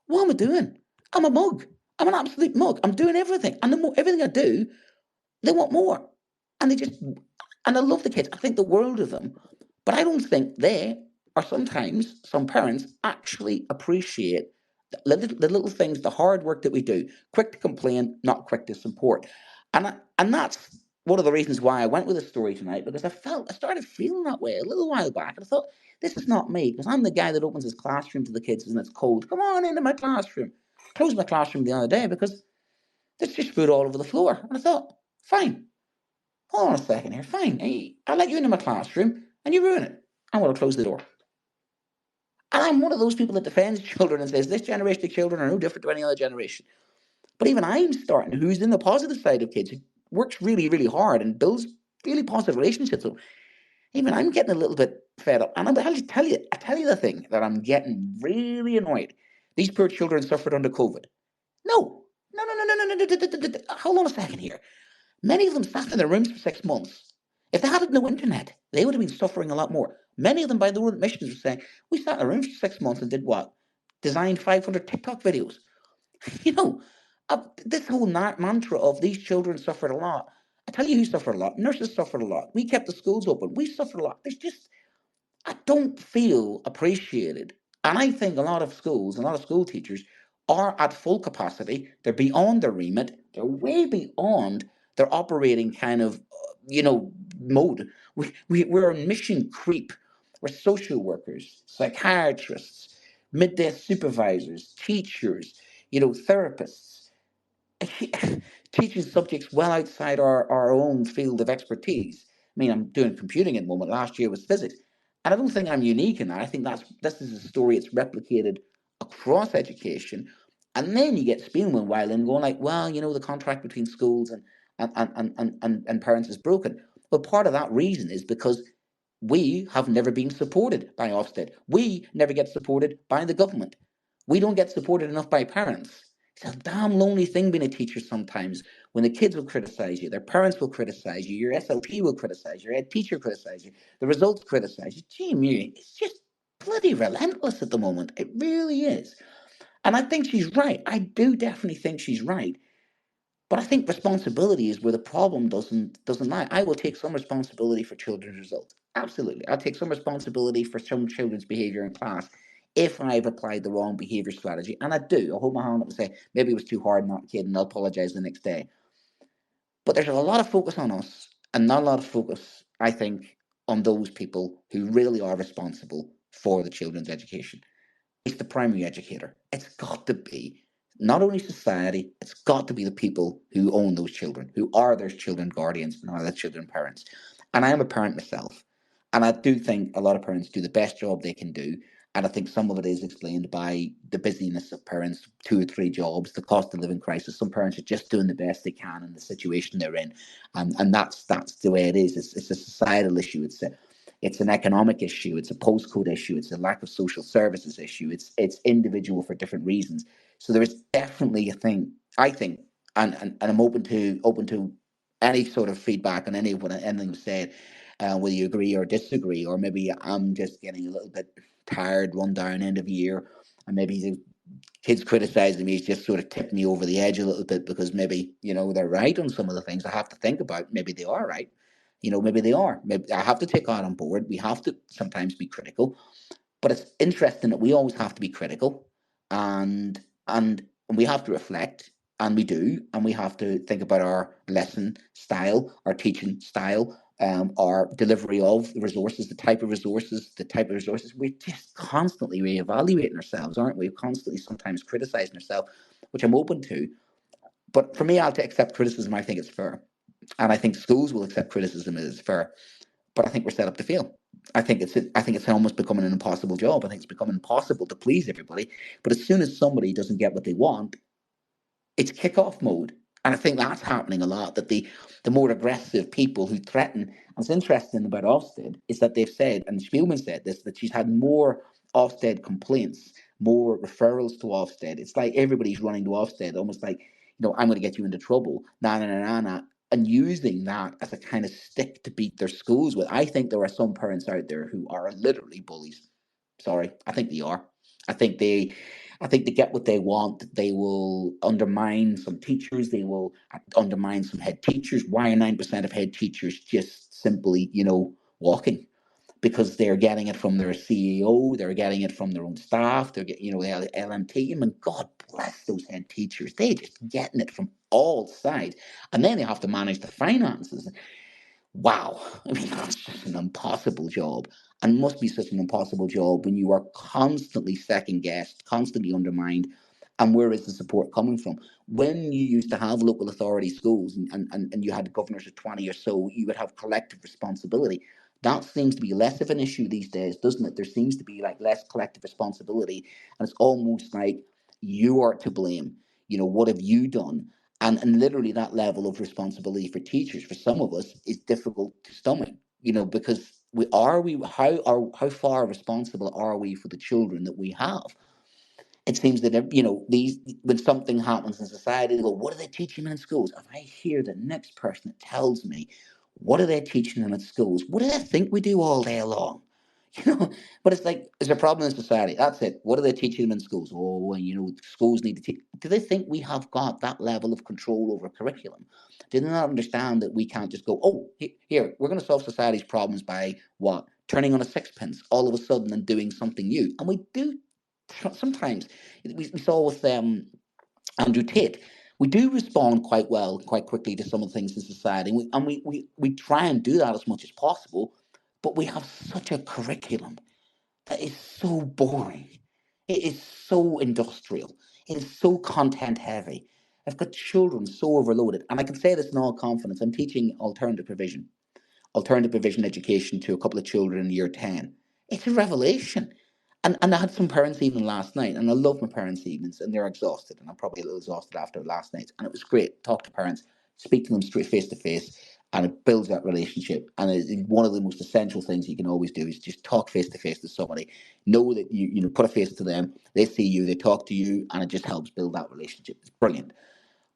what am I doing? I'm a mug. I'm an absolute mug. I'm doing everything. And the more everything I do, they want more. And I love the kids. I think the world of them. But I don't think they, or sometimes some parents, actually appreciate the little things, the hard work that we do. Quick to complain, not quick to support. And that's one of the reasons why I went with the story tonight, because I started feeling that way a little while back. And I thought, this is not me, because I'm the guy that opens his classroom to the kids when it's cold. Come on into my classroom. Closed my classroom the other day because there's just food all over the floor. And I thought, fine, hold on a second here, fine. I'll let you into my classroom and you ruin it. I'm going to close the door. And I'm one of those people that defends children and says this generation of children are no different to any other generation. But even I'm starting, who's in the positive side of kids, who works really, really hard and builds really positive relationships. So even I'm getting a little bit fed up. And I tell you the thing that I'm getting really annoyed. These poor children suffered under COVID. No, no, no, no, no, no, no, no, no, no, no. Hold on a second here. Many of them sat in their rooms for 6 months. If they had no internet, they would have been suffering a lot more. Many of them, by their own admissions, were saying, we sat in our rooms for 6 months and did what? Designed 500 TikTok videos. You know, this whole mantra of these children suffered a lot. I tell you who suffered a lot. Nurses suffered a lot. We kept the schools open. We suffered a lot. There's just, I don't feel appreciated. And I think a lot of schools, a lot of school teachers are at full capacity. They're beyond their remit. They're way beyond their operating kind of, mode. We're on mission creep. We're social workers, psychiatrists, midday supervisors, teachers, therapists, teaching subjects well outside our own field of expertise. I mean, I'm doing computing at the moment. Last year was physics. And I don't think I'm unique in that. I think this is a story that's replicated across education. And then you get Spielman while in going like, well, the contract between schools and parents is broken. Well, part of that reason is because we have never been supported by Ofsted. We never get supported by the government. We don't get supported enough by parents. It's a damn lonely thing being a teacher sometimes when the kids will criticize you, their parents will criticize you, your SLP will criticize you, your head teacher criticize you, the results criticize you. Gee, it's just bloody relentless at the moment. It really is. And I think she's right. I do definitely think she's right. But I think responsibility is where the problem doesn't lie. I will take some responsibility for children's results. Absolutely. I'll take some responsibility for some children's behaviour in class if I've applied the wrong behaviour strategy. And I do. I'll hold my hand up and say, maybe it was too hard on that kid and I'll apologise the next day. But there's a lot of focus on us and not a lot of focus, I think, on those people who really are responsible for the children's education. It's the primary educator. It's got to be not only society, it's got to be the people who own those children, who are their children guardians and are their children parents. And I am a parent myself. And I do think a lot of parents do the best job they can do. And I think some of it is explained by the busyness of parents, 2 or 3 jobs, the cost of living crisis. Some parents are just doing the best they can in the situation they're in. And that's the way it is. It's a societal issue. It's an economic issue. It's a postcode issue. It's a lack of social services issue. It's individual for different reasons. So there is definitely a thing, I think, and I'm open to any sort of feedback on anything said, whether you agree or disagree, or maybe I'm just getting a little bit tired, run down end of year, and maybe the kids criticizing me is just sort of tipping me over the edge a little bit because maybe they're right on some of the things I have to think about. Maybe they are right. Maybe they are. Maybe I have to take that on board. We have to sometimes be critical, but it's interesting that we always have to be critical, and and we have to reflect, and we do, and we have to think about our lesson style, our teaching style, our delivery of the resources, the type of resources. We're just constantly reevaluating ourselves, aren't we? Constantly, sometimes criticizing ourselves, which I'm open to. But for me, I'll accept criticism. I think it's fair, and I think schools will accept criticism as fair. But I think we're set up to fail. I think it's almost becoming an impossible job. I think it's becoming impossible to please everybody. But as soon as somebody doesn't get what they want, it's kick-off mode. And I think that's happening a lot, that the more aggressive people who threaten, and what's interesting about Ofsted is that they've said, and Spielman said this, that she's had more Ofsted complaints, more referrals to Ofsted. It's like everybody's running to Ofsted, almost like, I'm going to get you into trouble, and using that as a kind of stick to beat their schools with. I think there are some parents out there who are literally bullies. Sorry, I think they are. I think they get what they want. They will undermine some teachers. They will undermine some head teachers. Why are 9% of head teachers just simply, walking? Because they're getting it from their CEO, they're getting it from their own staff, they're getting, the LM team, and God bless those head teachers. They're just getting it from all sides. And then they have to manage the finances. Wow. I mean, that's just an impossible job. And must be such an impossible job when you are constantly second guessed, constantly undermined. And where is the support coming from? When you used to have local authority schools and you had governors of 20 or so, you would have collective responsibility. That seems to be less of an issue these days, doesn't it? There seems to be like less collective responsibility, and it's almost like you are to blame. What have you done? And literally that level of responsibility for teachers, for some of us, is difficult to stomach. Because how far responsible are we for the children that we have? It seems that these when something happens in society, they go, "What are they teaching them in schools?" And I hear the next person that tells me, "What are they teaching them at schools? What do they think we do all day long?" You know, but it's like there's a problem in society. That's it. What are they teaching them in schools? Oh, and schools need to teach. Do they think we have got that level of control over curriculum? Do they not understand that we can't just go, "Oh, here, we're going to solve society's problems by what? Turning on a sixpence all of a sudden and doing something new?" And we do sometimes. We saw with Andrew Tate. We do respond quite well, quite quickly to some of the things in society, and we try and do that as much as possible. But we have such a curriculum that is so boring. It is so industrial. It is so content heavy. I've got children so overloaded, and I can say this in all confidence. I'm teaching alternative provision education to a couple of children in year 10. It's a revelation. And I had some parents even last night, and I love my parents' evenings, and they're exhausted, and I'm probably a little exhausted after last night. And it was great. Talk to parents, speak to them straight face to face, and it builds that relationship. And one of the most essential things you can always do is just talk face to face to somebody. Know that you put a face to them, they see you, they talk to you, and it just helps build that relationship. It's brilliant.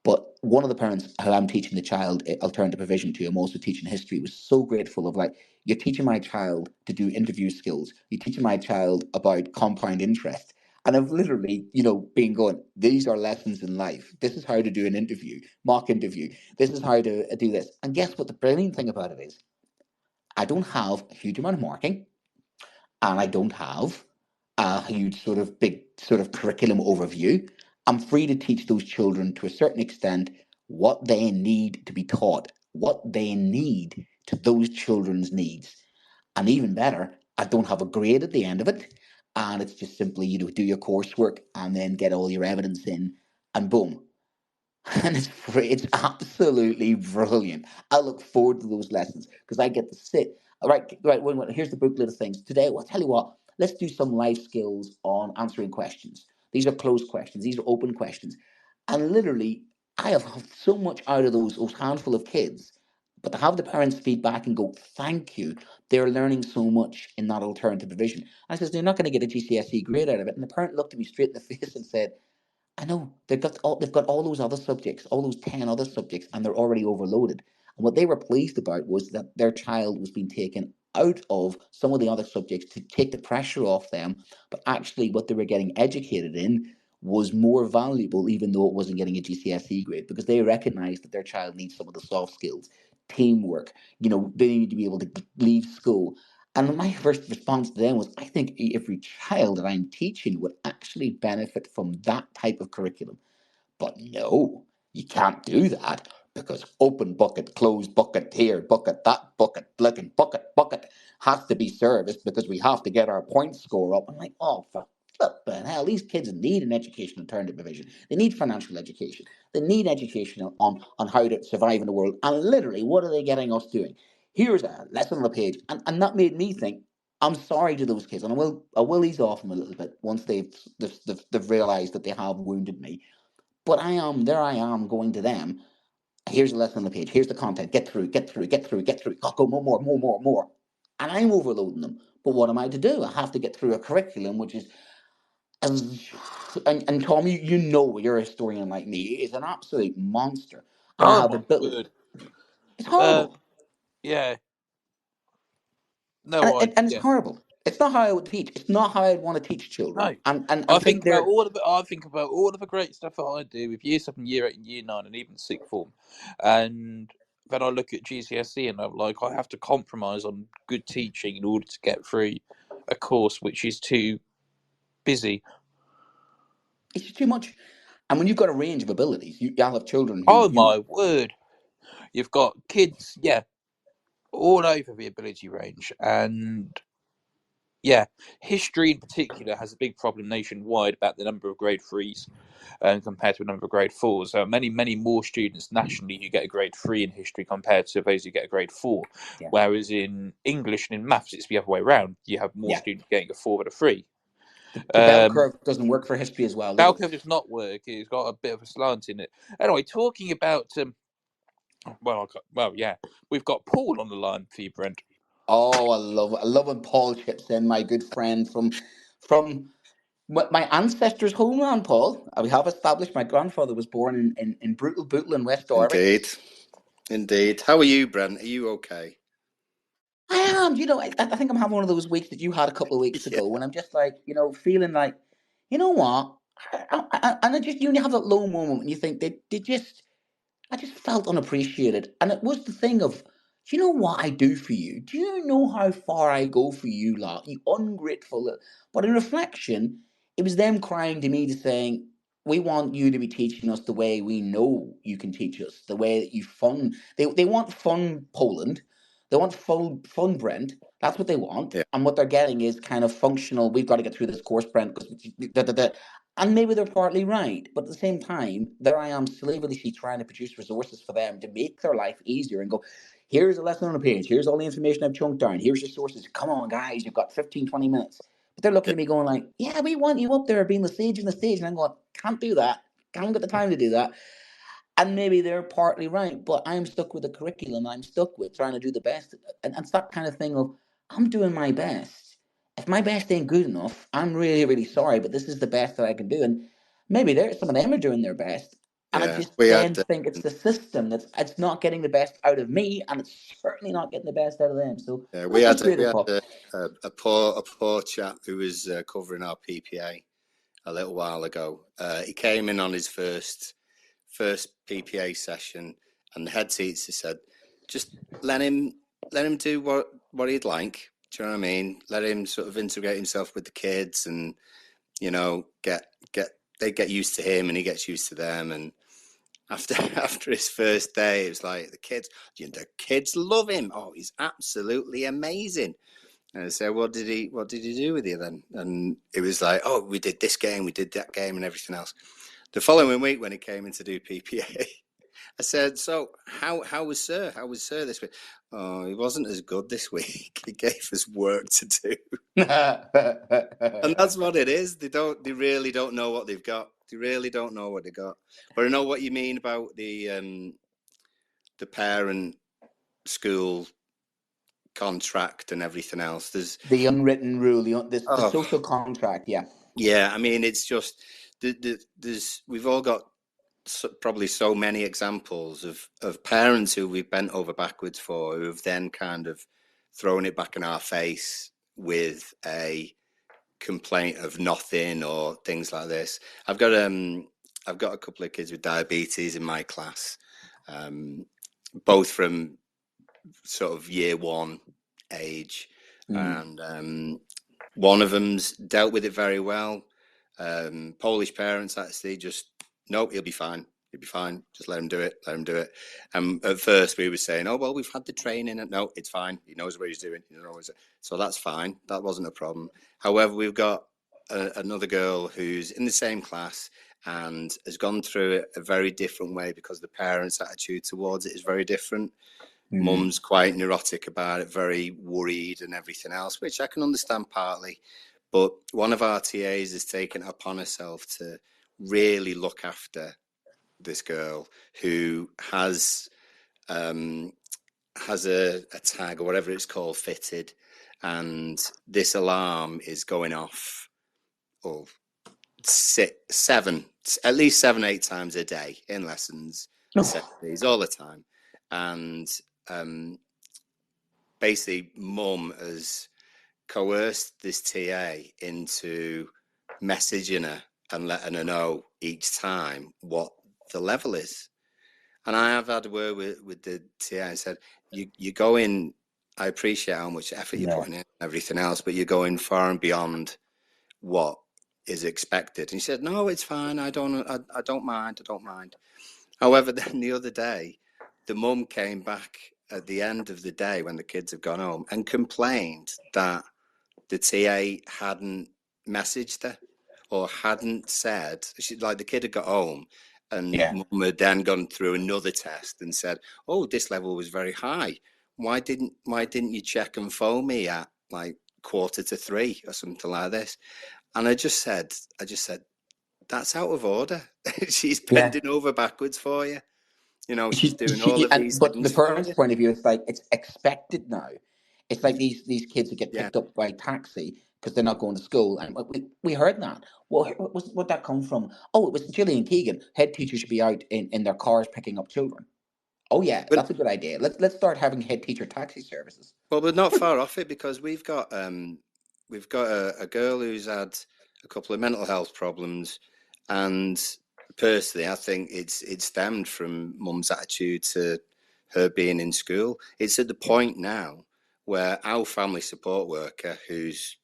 But one of the parents who I'm teaching the child alternative provision to, I'm also teaching history, was so grateful of like, "You're teaching my child to do interview skills. You're teaching my child about compound interest." And I've literally, been going, "These are lessons in life. This is how to do an interview, mock interview. This is how to do this." And guess what? The brilliant thing about it is, I don't have a huge amount of marking, and I don't have a huge sort of big sort of curriculum overview. I'm free to teach those children to a certain extent what they need to be taught, what they need to those children's needs. And even better, I don't have a grade at the end of it. And it's just simply, do your coursework and then get all your evidence in, and boom. And it's free. It's absolutely brilliant. I look forward to those lessons because I get to sit. Right. Here's the booklet of things today. Well, I'll tell you what. Let's do some life skills on answering questions. These are closed questions. These are open questions. And literally, I have had so much out of those handful of kids. But to have the parents feedback and go, "Thank you," they're learning so much in that alternative provision. I says, "They're not going to get a GCSE grade out of it." And the parent looked at me straight in the face and said, "I know they've got all those other subjects, all those 10 other subjects, and they're already overloaded." And what they were pleased about was that their child was being taken out of some of the other subjects to take the pressure off them, but actually what they were getting educated in was more valuable, even though it wasn't getting a GCSE grade, because they recognized that their child needs some of the soft skills, teamwork. They need to be able to leave school. And my first response to them was, I think every child that I'm teaching would actually benefit from that type of curriculum. But no, you can't do that because open bucket, closed bucket, here, bucket, that bucket, flicking bucket has to be serviced because we have to get our point score up. I'm like, oh, for flipping hell, these kids need an education alternative provision. They need financial education. They need education on how to survive in the world. And literally, what are they getting us doing? Here's a lesson on the page. And that made me think, I'm sorry to those kids, and I will ease off them a little bit once they've realized that they have wounded me. But I am going to them. Here's a lesson on the page. Here's the content. Get through, get through, get through, get through. Go more. And I'm overloading them. But what am I to do? I have to get through a curriculum, which is, as, and Tommy, you're a historian like me, is an absolute monster. And I Oh have my ability. word. It's horrible. Yeah. And, No and, and it's idea. horrible. It's not how I would teach. It's not how I'd want to teach children. No. And I I think think about they're. all of it. I think about all of the great stuff that I do with year 7, year 8, and year 9, and even sixth form. And then I look at GCSE and I'm like, I have to compromise on good teaching in order to get through a course which is too busy. It's just too much. And when you've got a range of abilities, you'll have children who, Oh my word. You've got kids, yeah, all over the ability range. And Yeah, history in particular has a big problem nationwide about the number of grade threes compared to a number of grade fours. Many more students nationally who get a grade 3 in history compared to those who get a grade 4. Yeah. Whereas in English and in maths, it's the other way around. You have more students getting a 4 than a 3. The bell curve doesn't work for history as well. Bell curve does not work. It's got a bit of a slant in it. Anyway, talking about yeah, we've got Paul on the line for you, Brent. Oh, I love when Paul chips in, my good friend from my ancestors' homeland, Paul. We have established my grandfather was born in brutal Bootle in West Derby. Indeed. How are you, Brent? Are you okay? I am. I think I'm having one of those weeks that you had a couple of weeks ago when I'm just like, feeling like, you know what? And I just, you have that low moment when you think I just felt unappreciated. And it was the thing of, do you know what I do for you? Do you know how far I go for you, lot? You ungrateful. But in reflection, it was them crying to me to saying, we want you to be teaching us the way we know you can teach us, the way that you fun. They want fun Poland. They want fun Brent. That's what they want. Yeah. And what they're getting is kind of functional. We've got to get through this course, Brent, because and maybe they're partly right, but at the same time, there I am slavishly trying to produce resources for them to make their life easier and go, here's a lesson on a page, here's all the information I've chunked down, here's your sources, come on guys, you've got 15, 20 minutes. But they're looking at me going like, yeah, we want you up there being the sage on the stage. And I'm going, can't do that, can't get the time to do that. And maybe they're partly right, but I'm stuck with the curriculum. I'm stuck with trying to do the best. And it's that kind of thing of, I'm doing my best. If my best ain't good enough, I'm really, really sorry, but this is the best that I can do. And maybe some of them are doing their best. And I just think it's the system it's not getting the best out of me, and it's certainly not getting the best out of them. So we had a poor chap who was covering our PPA a little while ago. He came in on his first PPA session, and the head teacher said, "Just let him do what he'd like." Do you know what I mean? Let him sort of integrate himself with the kids, and they get used to him, and he gets used to them. And after his first day, it was like the kids love him. Oh, he's absolutely amazing. And I said, what did he do with you then? And it was like, oh, we did this game, we did that game, and everything else. The following week, when he came in to do PPA, I said, so how was Sir? How was Sir this week? Oh, he wasn't as good this week. He gave us work to do. And that's what it is. They really don't know what they've got. They really don't know what they got. But I know what you mean about the parent school contract and everything else. There's the unwritten rule, the social contract. Yeah. I mean, it's just we've all got probably so many examples of parents who we've bent over backwards for, who have then kind of thrown it back in our face with a complaint of nothing or things like this. I've got a couple of kids with diabetes in my class, both from sort of year one age, and one of them's dealt with it very well. Polish parents actually just, nope, he'll be fine, just let him do it. At first we were saying, oh well, we've had the training, and no, it's fine, he knows what he's doing, so that's fine, that wasn't a problem. However, we've got another girl who's in the same class and has gone through it a very different way because the parents' attitude towards it is very different. Mum's quite neurotic about it, very worried and everything else, which I can understand partly. But one of our TAs has taken it upon herself to really look after this girl who has a tag or whatever it's called fitted, and this alarm is going off at least 7-8 times a day in lessons, all the time. And basically Mum has coerced this TA into messaging her and letting her know each time what the level is. And I have had a word with the TA and said, you go in, I appreciate how much effort you're putting in and everything else, but you're going far and beyond what is expected. And he said, no, it's fine, I don't mind. However, then the other day, the mum came back at the end of the day when the kids have gone home and complained that the TA hadn't messaged her or hadn't said, like the kid had got home and mum had then gone through another test and said, oh, this level was very high. Why didn't you check and phone me at like 2:45 or something like this? And I just said, that's out of order. She's bending over backwards for you. You know, she's doing all of these but things the for parents' you. point of view, it's like it's expected now. It's like these kids that get picked up by taxi because they're not going to school, and we heard that. Well, what that come from? Oh, it was Gillian Keegan. Head teachers should be out in their cars picking up children. Oh yeah, But that's a good idea. Let's start having head teacher taxi services. well, we're not far off it because we've got a girl who's had a couple of mental health problems, and personally, I think it's stemmed from mum's attitude to her being in school. It's at the point now where our family support worker, who's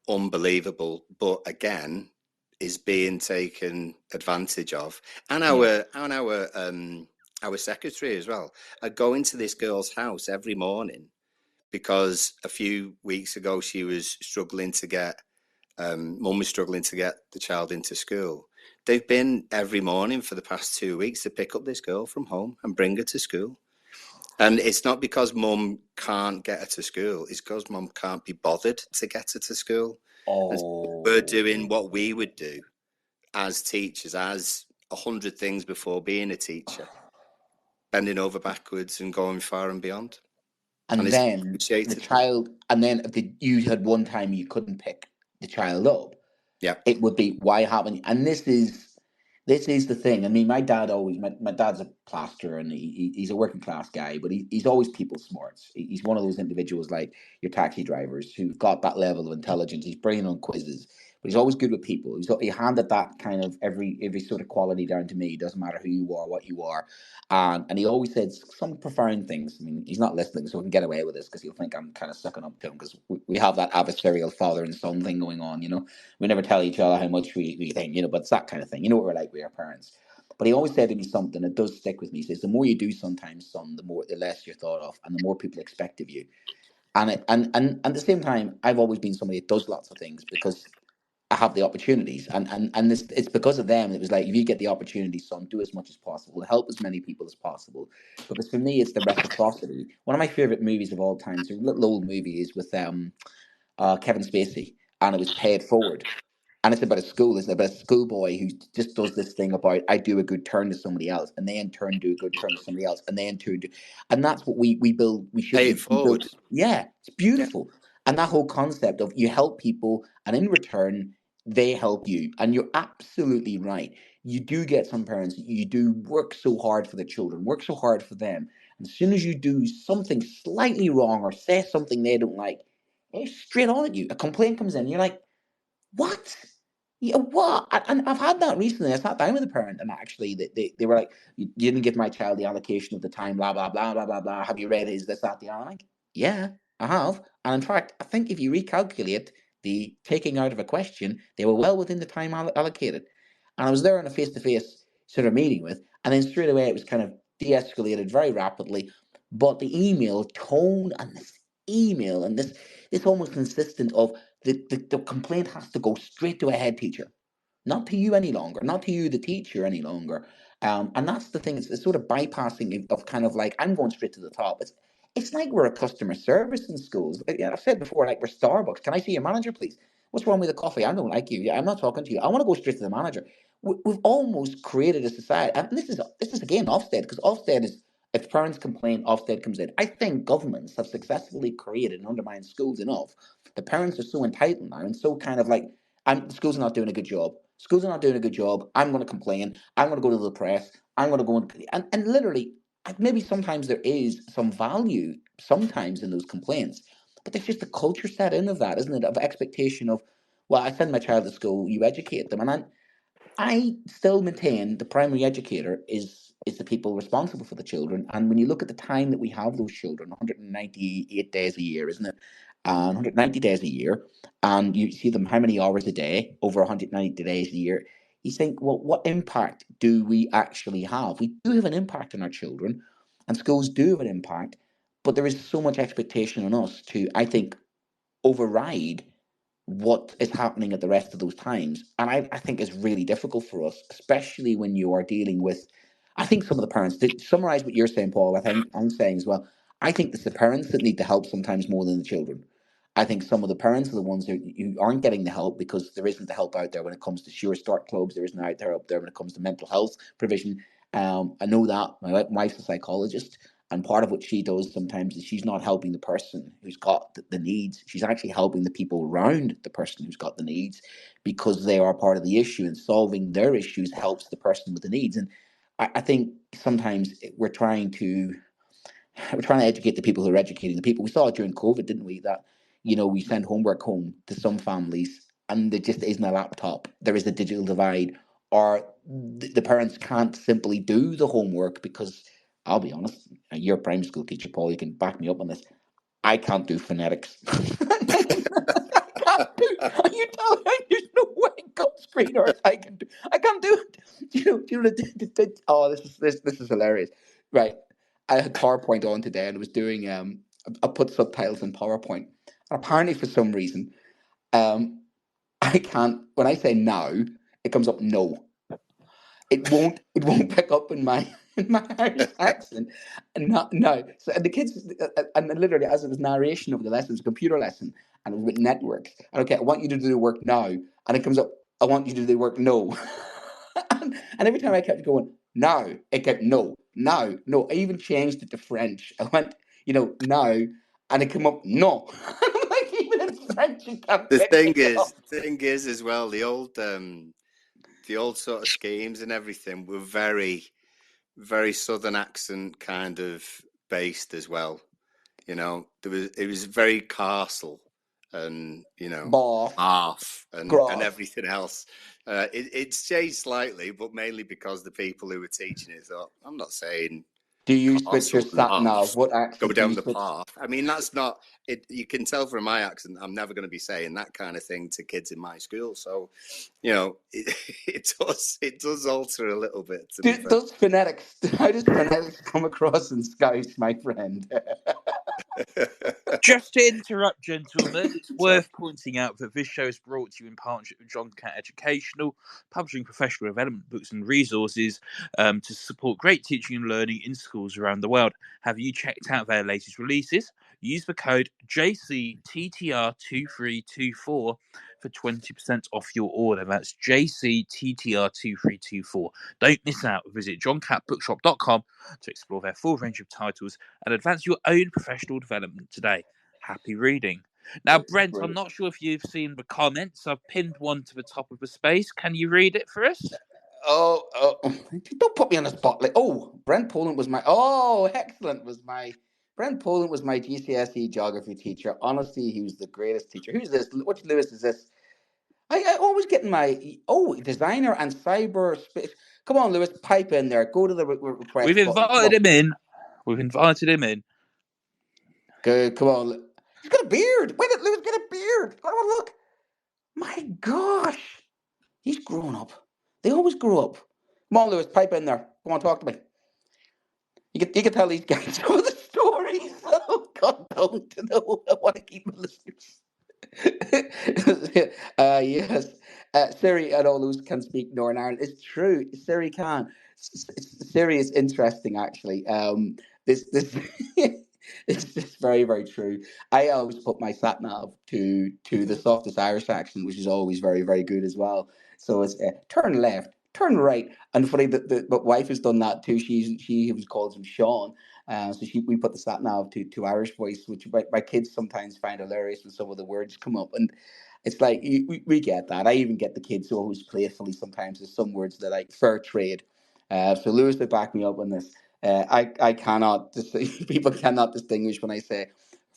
unbelievable, but again is being taken advantage of, and our secretary as well, are going to this girl's house every morning because a few weeks ago she was struggling to get mum was struggling to get the child into school. They've been every morning for the past 2 weeks to pick up this girl from home and bring her to school. And it's not because mum can't get her to school, it's because mum can't be bothered to get her to school. And so we're doing what we would do as teachers, as 100 things before being a teacher, bending over backwards and going far and beyond. And then the child, and then if you had one time you couldn't pick the child up, it would be, why haven't you? And this is the thing. I mean, my dad always, my dad's a plasterer, and he's a working class guy, but he's always people smarts. He's one of those individuals like your taxi drivers who've got that level of intelligence. He's brilliant on quizzes, but he's always good with people. He handed that kind of every sort of quality down to me. It doesn't matter who you are, what you are. And he always said some profound things. I mean, he's not listening, so we can get away with this because he'll think I'm kind of sucking up to him because we have that adversarial father and son thing going on, you know. We never tell each other how much we think, you know, but it's that kind of thing. You know what we're like with our parents. But he always said to me something that does stick with me. He says, the more you do sometimes, son, the less you're thought of and the more people expect of you. And at the same time, I've always been somebody that does lots of things because I have the opportunities, and this, it's because of them. It was like, if you get the opportunity, son, do as much as possible, help as many people as possible. Because for me, it's the reciprocity. One of my favorite movies of all time, it's a little old movie, is with Kevin Spacey, and it was Pay It Forward. And it's about a school, isn't it? About a schoolboy who just does this thing about, I do a good turn to somebody else, and they in turn do a good turn to somebody else, and they in turn do, and that's what we build. We should Pay it forward. Yeah, it's beautiful. Yeah. And that whole concept of you help people, and in return they help you. And you're absolutely right. You do get some parents, you do work so hard for the children, work so hard for them. And as soon as you do something slightly wrong or say something they don't like, they're straight on at you. A complaint comes in, you're like, what? Yeah, what? And I've had that recently. I sat down with a parent, and actually they were like, you didn't give my child the allocation of the time, blah, blah, blah, blah, blah, blah. Have you read his this, that, the other? I'm like, yeah, I have. And in fact, I think if you recalculate the taking out of a question, they were well within the time allocated. And I was there in a face-to-face sort of meeting with, and then straight away it was kind of de-escalated very rapidly. But the email tone and this email and this almost consistent of the complaint has to go straight to a head teacher, not to you any longer, not to you, the teacher, any longer. And that's the thing, it's sort of bypassing of kind of like, I'm going straight to the top. It's like we're a customer service in schools. I've said before, like we're Starbucks. Can I see your manager, please? What's wrong with the coffee? I don't like you. I'm not talking to you. I want to go straight to the manager. We've almost created a society, and this is again Ofsted, because Ofsted is, if parents complain, Ofsted comes in. I think governments have successfully created and undermined schools enough. The parents are so entitled now and so kind of like, schools are not doing a good job. Schools are not doing a good job. I'm going to complain. I'm going to go to the press. I'm going to go and literally, maybe sometimes there is some value sometimes in those complaints, but there's just a culture set in of that, isn't it? Of expectation of, well, I send my child to school, you educate them, and I still maintain the primary educator is the people responsible for the children. And when you look at the time that we have those children, 198 days a year, isn't it? 190 days a year, and you see them how many hours a day, over 190 days a year. You think, well, what impact do we actually have? We do have an impact on our children, and schools do have an impact, but there is so much expectation on us to, I think, override what is happening at the rest of those times. And I think it's really difficult for us, especially when you are dealing with, I think some of the parents, to summarize what you're saying, Paul, I think I'm saying as well, I think it's the parents that need the help sometimes more than the children. I think some of the parents are the ones who aren't getting the help because there isn't the help out there when it comes to Sure Start clubs. There isn't out there when it comes to mental health provision. I know that my wife's a psychologist, and part of what she does sometimes is she's not helping the person who's got the needs. She's actually helping the people around the person who's got the needs, because they are part of the issue, and solving their issues helps the person with the needs. And I think sometimes we're trying to educate the people who are educating the people. We saw it during COVID, didn't we? That, we send homework home to some families and there just isn't a laptop. There is a digital divide, or the parents can't simply do the homework because, I'll be honest, you're a primary school teacher, Paul, you can back me up on this. I can't do phonetics. I can't do. You tell me there's no way God screen or I can do. I can't do it. Oh, this is hilarious. Right. I had PowerPoint on today and I was doing I put subtitles in PowerPoint. And apparently for some reason, I can't, when I say now, it comes up no. It won't pick up in my Irish accent. And not no. So and the kids and literally as it was narration of the lesson, it was a computer lesson and it was with networks. And okay, I want you to do the work now. And it comes up, I want you to do the work no. and every time I kept going, now, it kept no. I even changed it to French. I went, now, and it came up no. I'm like, even in French, you can't The pick thing it up. is as well, the old sort of schemes and everything were very, very southern accent kind of based as well. It was very castle and Bar, half and grass. everything else. It's changed slightly, but mainly because the people who were teaching it thought, I'm not saying Do you switch your castle and sat nav? half, What accent go do down you the switch? path. I mean, that's not it. You can tell from my accent, I'm never going to be saying that kind of thing to kids in my school. So, it does alter a little bit. Does phonetics? How does phonetics come across in Scouse, my friend? Just to interrupt, gentlemen, it's worth pointing out that this show is brought to you in partnership with John Catt Educational, publishing professional development books and resources to support great teaching and learning in schools around the world. Have you checked out their latest releases? Use the code JCTTR2324 for 20% off your order. That's JCTTR2324. Don't miss out. Visit johncattbookshop.com to explore their full range of titles and advance your own professional development today. Happy reading. Now, Brent, I'm not sure if you've seen the comments. I've pinned one to the top of the space. Can you read it for us? Oh, don't put me on the spotlight. Oh, Brent Poland was my. Oh, excellent. Brent Poland was my GCSE geography teacher. Honestly, he was the greatest teacher. Who's this? Which Lewis is this? I always get my designer and cyber space. Come on, Lewis, pipe in there. Go to the request. We've invited him in. Good, come on. He's got a beard. Wait, Lewis got a beard. Come on, look. My gosh, he's grown up. They always grow up. Come on, Lewis, pipe in there. Come on, talk to me. You can tell these guys all the stories. Oh God, don't know. I want to keep my listeners. Yes, Siri and all those can speak Northern Ireland. It's true. Siri can. Siri is interesting, actually. This it's very, very true. I always put my sat nav to the softest Irish accent, which is always very, very good as well. So it's turn left, turn right, and funny that my wife has done that too. She calls him Sean. So we put the sat nav to Irish voice, which my kids sometimes find hilarious when some of the words come up. And it's like, we get that. I even get the kids who always playfully sometimes there's some words that like fair trade. So Lewis would back me up on this. I cannot, people cannot distinguish when I say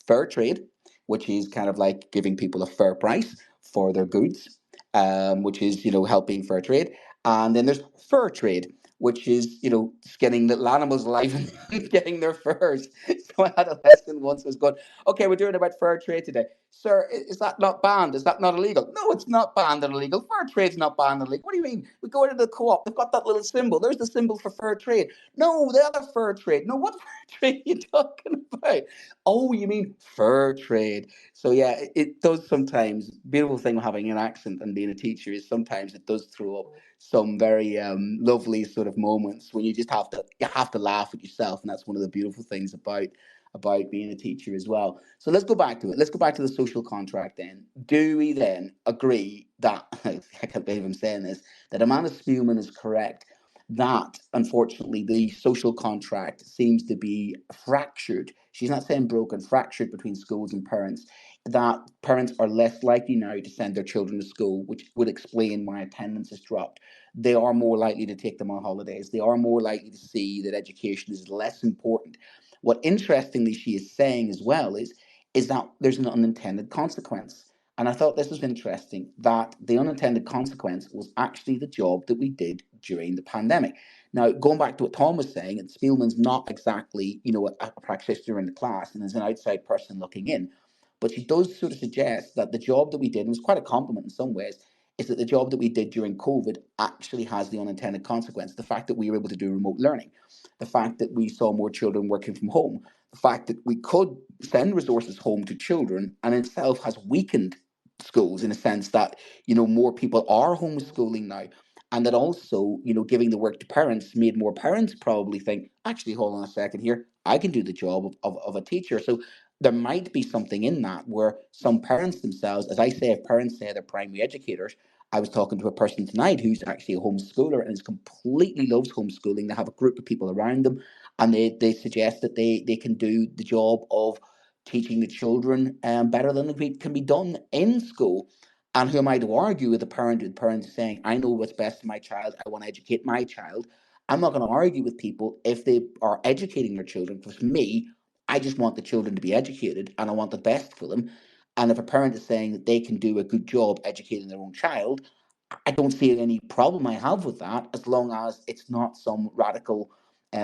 fair trade, which is kind of like giving people a fair price for their goods, which is, helping fair trade. And then there's fur trade, which is, skinning little animals alive and getting their furs. So I had a lesson once. I was going, okay, we're doing about fur trade today. Sir, is that not banned? Is that not illegal? No, it's not banned and illegal. Fair trade's not banned and illegal. What do you mean? We go into the co-op, they've got that little symbol. There's the symbol for fair trade. No, the other fair trade. No, what fair trade are you talking about? Oh, you mean fair trade. So yeah, it does sometimes. Beautiful thing of having an accent and being a teacher is sometimes it does throw up some very lovely sort of moments when you have to laugh at yourself, and that's one of the beautiful things about being a teacher as well. So let's go back to it. Let's go back to the social contract then. Do we then agree that, I can't believe I'm saying this, that Amanda Spielman is correct that unfortunately the social contract seems to be fractured? She's not saying broken, fractured between schools and parents. That parents are less likely now to send their children to school, which would explain why attendance has dropped. They are more likely to take them on holidays. They are more likely to see that education is less important. What interestingly she is saying as well is that there's an unintended consequence. And I thought this was interesting, that the unintended consequence was actually the job that we did during the pandemic. Now, going back to what Tom was saying, and Spielman's not exactly, a practitioner in the class and is an outside person looking in, but she does sort of suggest that the job that we did, and it's quite a compliment in some ways, is that the job that we did during COVID actually has the unintended consequence. The fact that we were able to do remote learning, the fact that we saw more children working from home, the fact that we could send resources home to children, and in itself has weakened schools in a sense that, more people are homeschooling now. And that also, giving the work to parents made more parents probably think, actually, hold on a second here, I can do the job of a teacher. So there might be something in that where some parents themselves, as I say, if parents say they're primary educators, I was talking to a person tonight who's actually a homeschooler and is completely loves homeschooling. They have a group of people around them, and they suggest that they can do the job of teaching the children better than it can be done in school. And who am I to argue with a parent? The parent is saying, I know what's best for my child. I want to educate my child. I'm not going to argue with people if they are educating their children. Because for me, I just want the children to be educated and I want the best for them. And if a parent is saying that they can do a good job educating their own child, I don't see any problem I have with that, as long as it's not some radical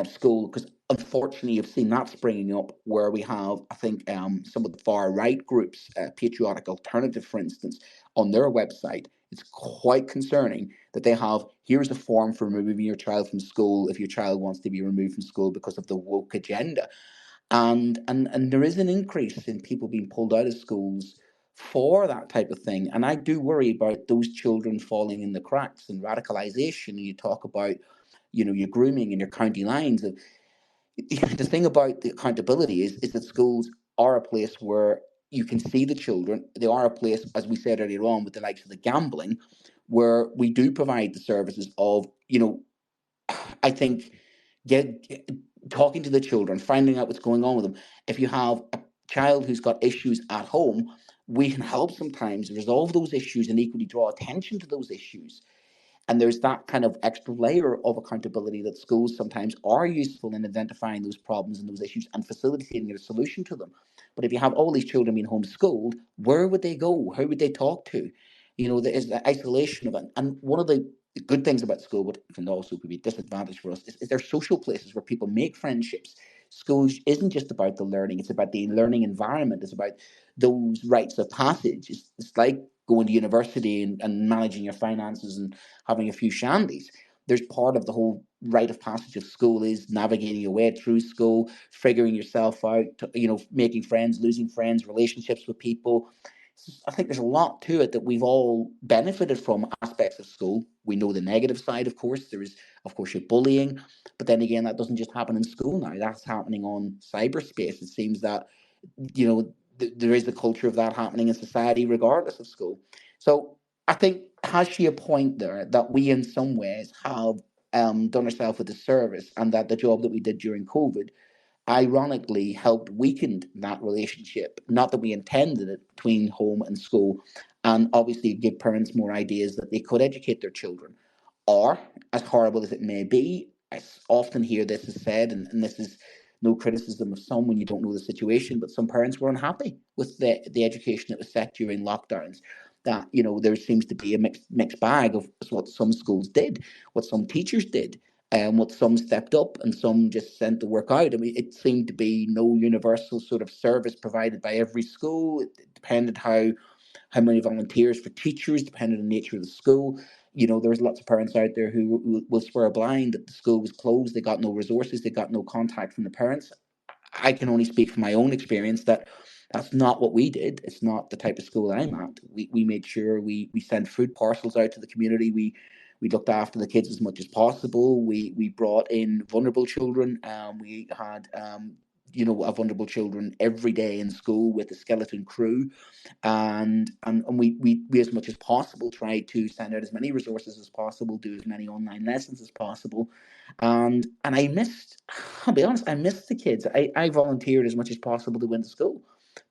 school. Because unfortunately, you've seen that springing up where we have, I think, some of the far right groups, Patriotic Alternative, for instance, on their website. It's quite concerning that they have, here's a form for removing your child from school if your child wants to be removed from school because of the woke agenda. And there is an increase in people being pulled out of schools for that type of thing. And I do worry about those children falling in the cracks and radicalization. And you talk about, your grooming and your county lines. The thing about the accountability is that schools are a place where you can see the children. They are a place, as we said earlier on, with the likes of the gambling, where we do provide the services of, I think, get talking to the children, finding out what's going on with them. If you have a child who's got issues at home, we can help sometimes resolve those issues and equally draw attention to those issues. And there's that kind of extra layer of accountability that schools sometimes are useful in identifying those problems and those issues and facilitating a solution to them. But if you have all these children being homeschooled, where would they go? Who would they talk to? There is the isolation of it. And one of the good things about school, but can also be a disadvantage for us, is they're social places where people make friendships. School isn't just about the learning, it's about the learning environment, it's about those rites of passage. It's like going to university and managing your finances and having a few shandies. There's part of the whole rite of passage of school is navigating your way through school, figuring yourself out, making friends, losing friends, relationships with people. I think there's a lot to it that we've all benefited from aspects of school. We know the negative side, of course. There is, of course, your bullying. But then again, that doesn't just happen in school now. That's happening on cyberspace. It seems that, there is the culture of that happening in society, regardless of school. So I think, has she a point there that we in some ways have done ourselves a disservice, and that the job that we did during COVID ironically helped weaken that relationship? Not that we intended it, between home and school, and obviously give parents more ideas that they could educate their children. Or, as horrible as it may be, I often hear this is said, and this is no criticism of some when you don't know the situation, but some parents were unhappy with the education that was set during lockdowns. That, there seems to be a mixed bag of what some schools did, what some teachers did. What some stepped up and some just sent the work out. I mean, it seemed to be no universal sort of service provided by every school. It depended how many volunteers for teachers, depending on the nature of the school. You know, there was lots of parents out there who will swear blind that the school was closed. They got no resources. They got no contact from the parents. I can only speak from my own experience that that's not what we did. It's not the type of school I'm at. We made sure we sent food parcels out to the community. We looked after the kids as much as possible. We brought in vulnerable children. We had a vulnerable children every day in school with a skeleton crew, and we as much as possible tried to send out as many resources as possible, do as many online lessons as possible, and I'll be honest, I missed the kids. I volunteered as much as possible to go into school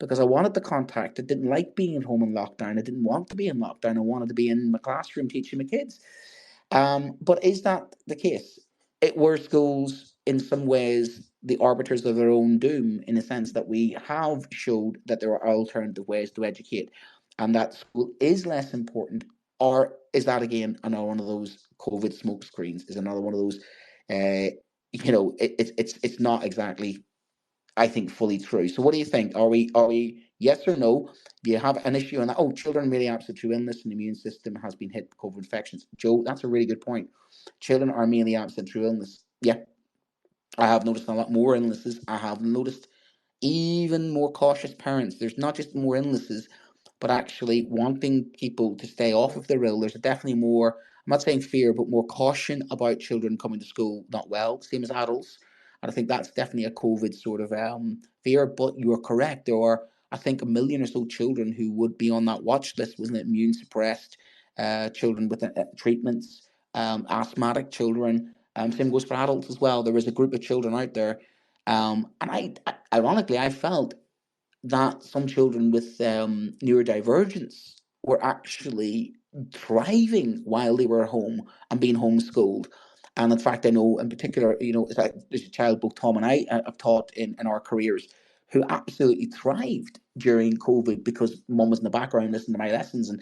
because I wanted the contact. I didn't like being at home in lockdown. I didn't want to be in lockdown. I wanted to be in my classroom teaching my kids. But is that the case? It were schools in some ways the arbiters of their own doom, in the sense that we have showed that there are alternative ways to educate, and that school is less important. Or is that again another one of those COVID smoke screens? Is another one of those? It's not exactly, I think, fully true. So what do you think? Are we yes or no? Do you have an issue on that? Oh, children mainly absent through illness and the immune system has been hit with COVID infections. Joe, that's a really good point. Children are mainly absent through illness. Yeah, I have noticed a lot more illnesses. I have noticed even more cautious parents. There's not just more illnesses, but actually wanting people to stay off of their ill. There's definitely more, I'm not saying fear, but more caution about children coming to school not well, same as adults. And I think that's definitely a COVID sort of fear. But you are correct. There are, I think, a million or so children who would be on that watch list, wasn't it? Immune suppressed children with treatments, asthmatic children. Same goes for adults as well. There is a group of children out there. And ironically, I felt that some children with neurodivergence were actually thriving while they were home and being homeschooled. And in fact, I know in particular, there's a child both Tom and I have taught in our careers who absolutely thrived during COVID because mum was in the background listening to my lessons and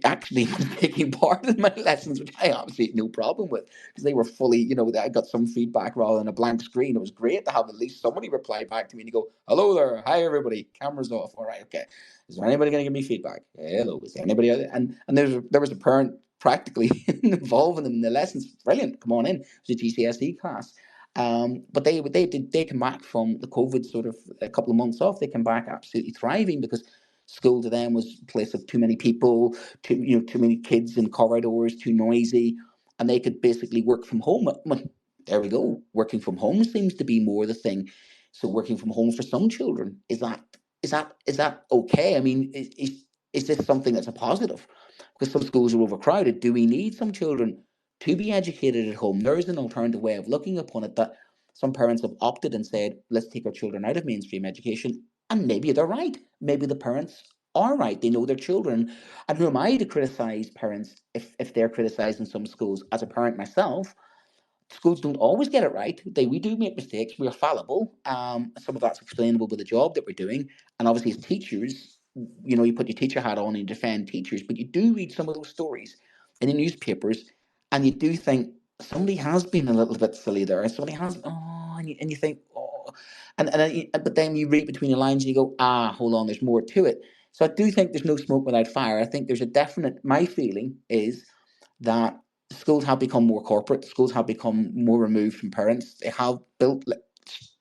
actually was taking part in my lessons, which I absolutely had no problem with because they were fully, I got some feedback rather than a blank screen. It was great to have at least somebody reply back to me and you go, hello there, hi everybody, cameras off. All right, okay. Is there anybody going to give me feedback? Hello, is there anybody out there? And there was a parent practically involving them in the lessons. Brilliant, come on in. It was a GCSE class. But they came back from the COVID sort of a couple of months off. They came back absolutely thriving because school to them was a place of too many people, too many kids in corridors, too noisy, and they could basically work from home. Well, there we go. Working from home seems to be more the thing. So working from home for some children, is that okay? I mean, is this something that's a positive? Because some schools are overcrowded. Do we need some children to be educated at home? There is an alternative way of looking upon it that some parents have opted and said, let's take our children out of mainstream education. And maybe they're right. Maybe the parents are right. They know their children. And who am I to criticize parents if they're criticizing some schools? As a parent myself, schools don't always get it right. We do make mistakes. We are fallible. Some of that's explainable with the job that we're doing. And obviously, as teachers, you put your teacher hat on and you defend teachers, but you do read some of those stories in the newspapers, and you do think somebody has been a little bit silly there. Somebody has, and you think, oh, but then you read between the lines and you go, hold on, there's more to it. So I do think there's no smoke without fire. I think there's a definite. My feeling is that schools have become more corporate. Schools have become more removed from parents. They have built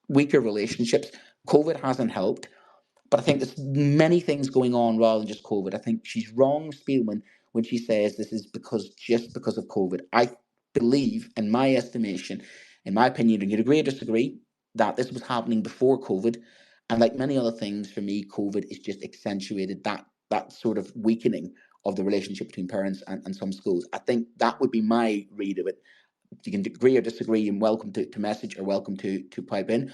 weaker relationships. COVID hasn't helped. But I think there's many things going on rather than just COVID. I think she's wrong, Spielman, when she says this is just because of COVID. I believe, in my estimation, in my opinion, and you'd agree or disagree, that this was happening before COVID. And like many other things, for me, COVID is just accentuated that sort of weakening of the relationship between parents and some schools. I think that would be my read of it. You can agree or disagree, and welcome to message or welcome to pipe in.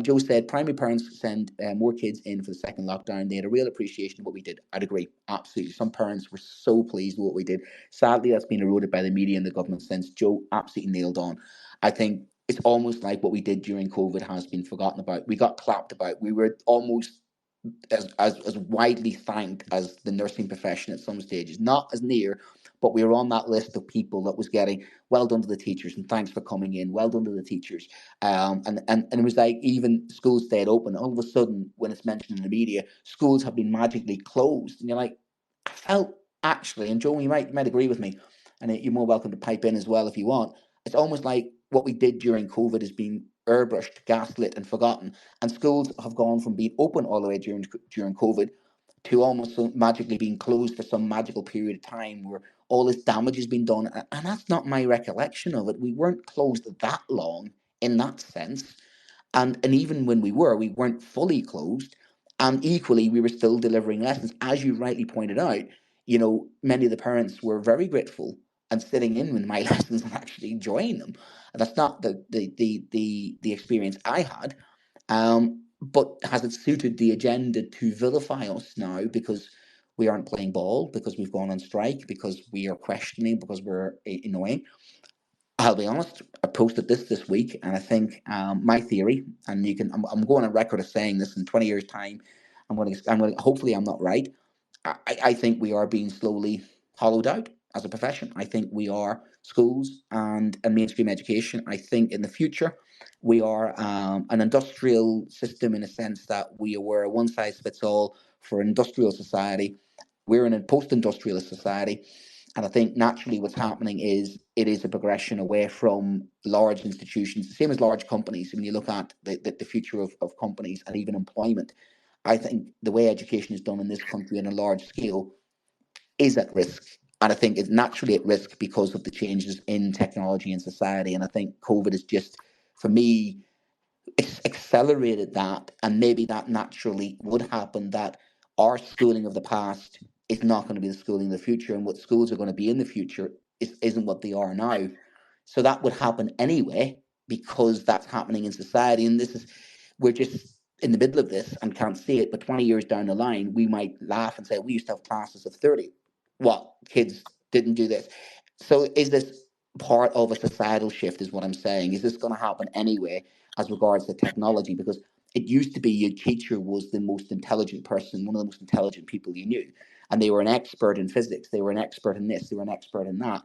Joe said primary parents send more kids in for the second lockdown. They had a real appreciation of what we did. I'd agree, absolutely. Some parents were so pleased with what we did. Sadly, that's been eroded by the media and the government since. Joe absolutely nailed on. I think it's almost like what we did during COVID has been forgotten about. We got clapped about. We were almost as widely thanked as the nursing profession at some stages, not as near, but we were on that list of people that was getting well done to the teachers and thanks for coming in, well done to the teachers. And it was like even schools stayed open. All of a sudden, when it's mentioned in the media, schools have been magically closed. And you're like, I felt actually, and Joe, you might agree with me, and you're more welcome to pipe in as well if you want. It's almost like what we did during COVID has been airbrushed, gaslit, and forgotten. And schools have gone from being open all the way during COVID to almost magically being closed for some magical period of time where all this damage has been done. And that's not my recollection of it. We weren't closed that long in that sense. And even when we weren't fully closed. And equally, we were still delivering lessons. As you rightly pointed out, many of the parents were very grateful and sitting in with my lessons and actually enjoying them. And that's not the experience I had. But has it suited the agenda to vilify us now because we aren't playing ball, because we've gone on strike, because we are questioning, because we're annoying? I'll be honest. I posted this week, and I think my theory, and I'm going on record of saying this in 20 years' time. I'm going to. Hopefully, I'm not right. I think we are being slowly hollowed out as a profession. I think we are schools and mainstream education. I think in the future we are an industrial system in a sense that we were a one size fits all for industrial society. We're in a post-industrialist society. And I think naturally what's happening is it is a progression away from large institutions, the same as large companies. When you look at the future of companies and even employment, I think the way education is done in this country on a large scale is at risk. And I think it's naturally at risk because of the changes in technology and society. And I think COVID is just, for me, it's accelerated that. And maybe that naturally would happen, that our schooling of the past is not going to be the schooling of the future. And what schools are going to be in the future isn't what they are now. So that would happen anyway, because that's happening in society. And we're just in the middle of this and can't see it. But 20 years down the line, we might laugh and say, we used to have classes of 30. What? Kids didn't do this. So is this part of a societal shift, is what I'm saying? Is this going to happen anyway as regards to technology? Because it used to be your teacher was the most intelligent person, one of the most intelligent people you knew. And they were an expert in physics. They were an expert in this. They were an expert in that.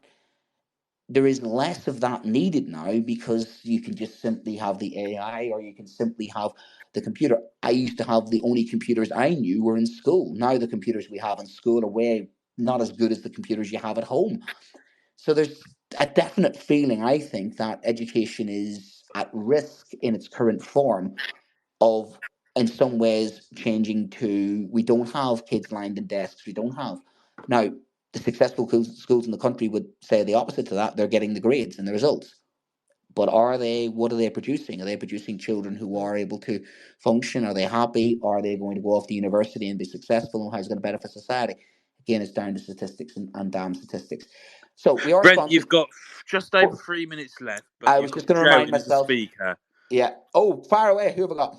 There is less of that needed now because you can just simply have the AI, or you can simply have the computer. I used to have the only computers I knew were in school. Now the computers we have in school are not as good as the computers you have at home. So there's a definite feeling, I think, that education is at risk in its current form of, in some ways, changing to, we don't have kids lined in desks. We don't have. Now, the successful schools in the country would say the opposite to that. They're getting the grades and the results. But what are they producing? Are they producing children who are able to function? Are they happy? Are they going to go off to university and be successful? And how is it going to benefit society? Again, it's down to statistics and damn statistics. So we are Brent, sponsored. you've got just over 3 minutes left. But I was just going to remind myself. Speaker. Yeah. Oh, far away. Who have I got?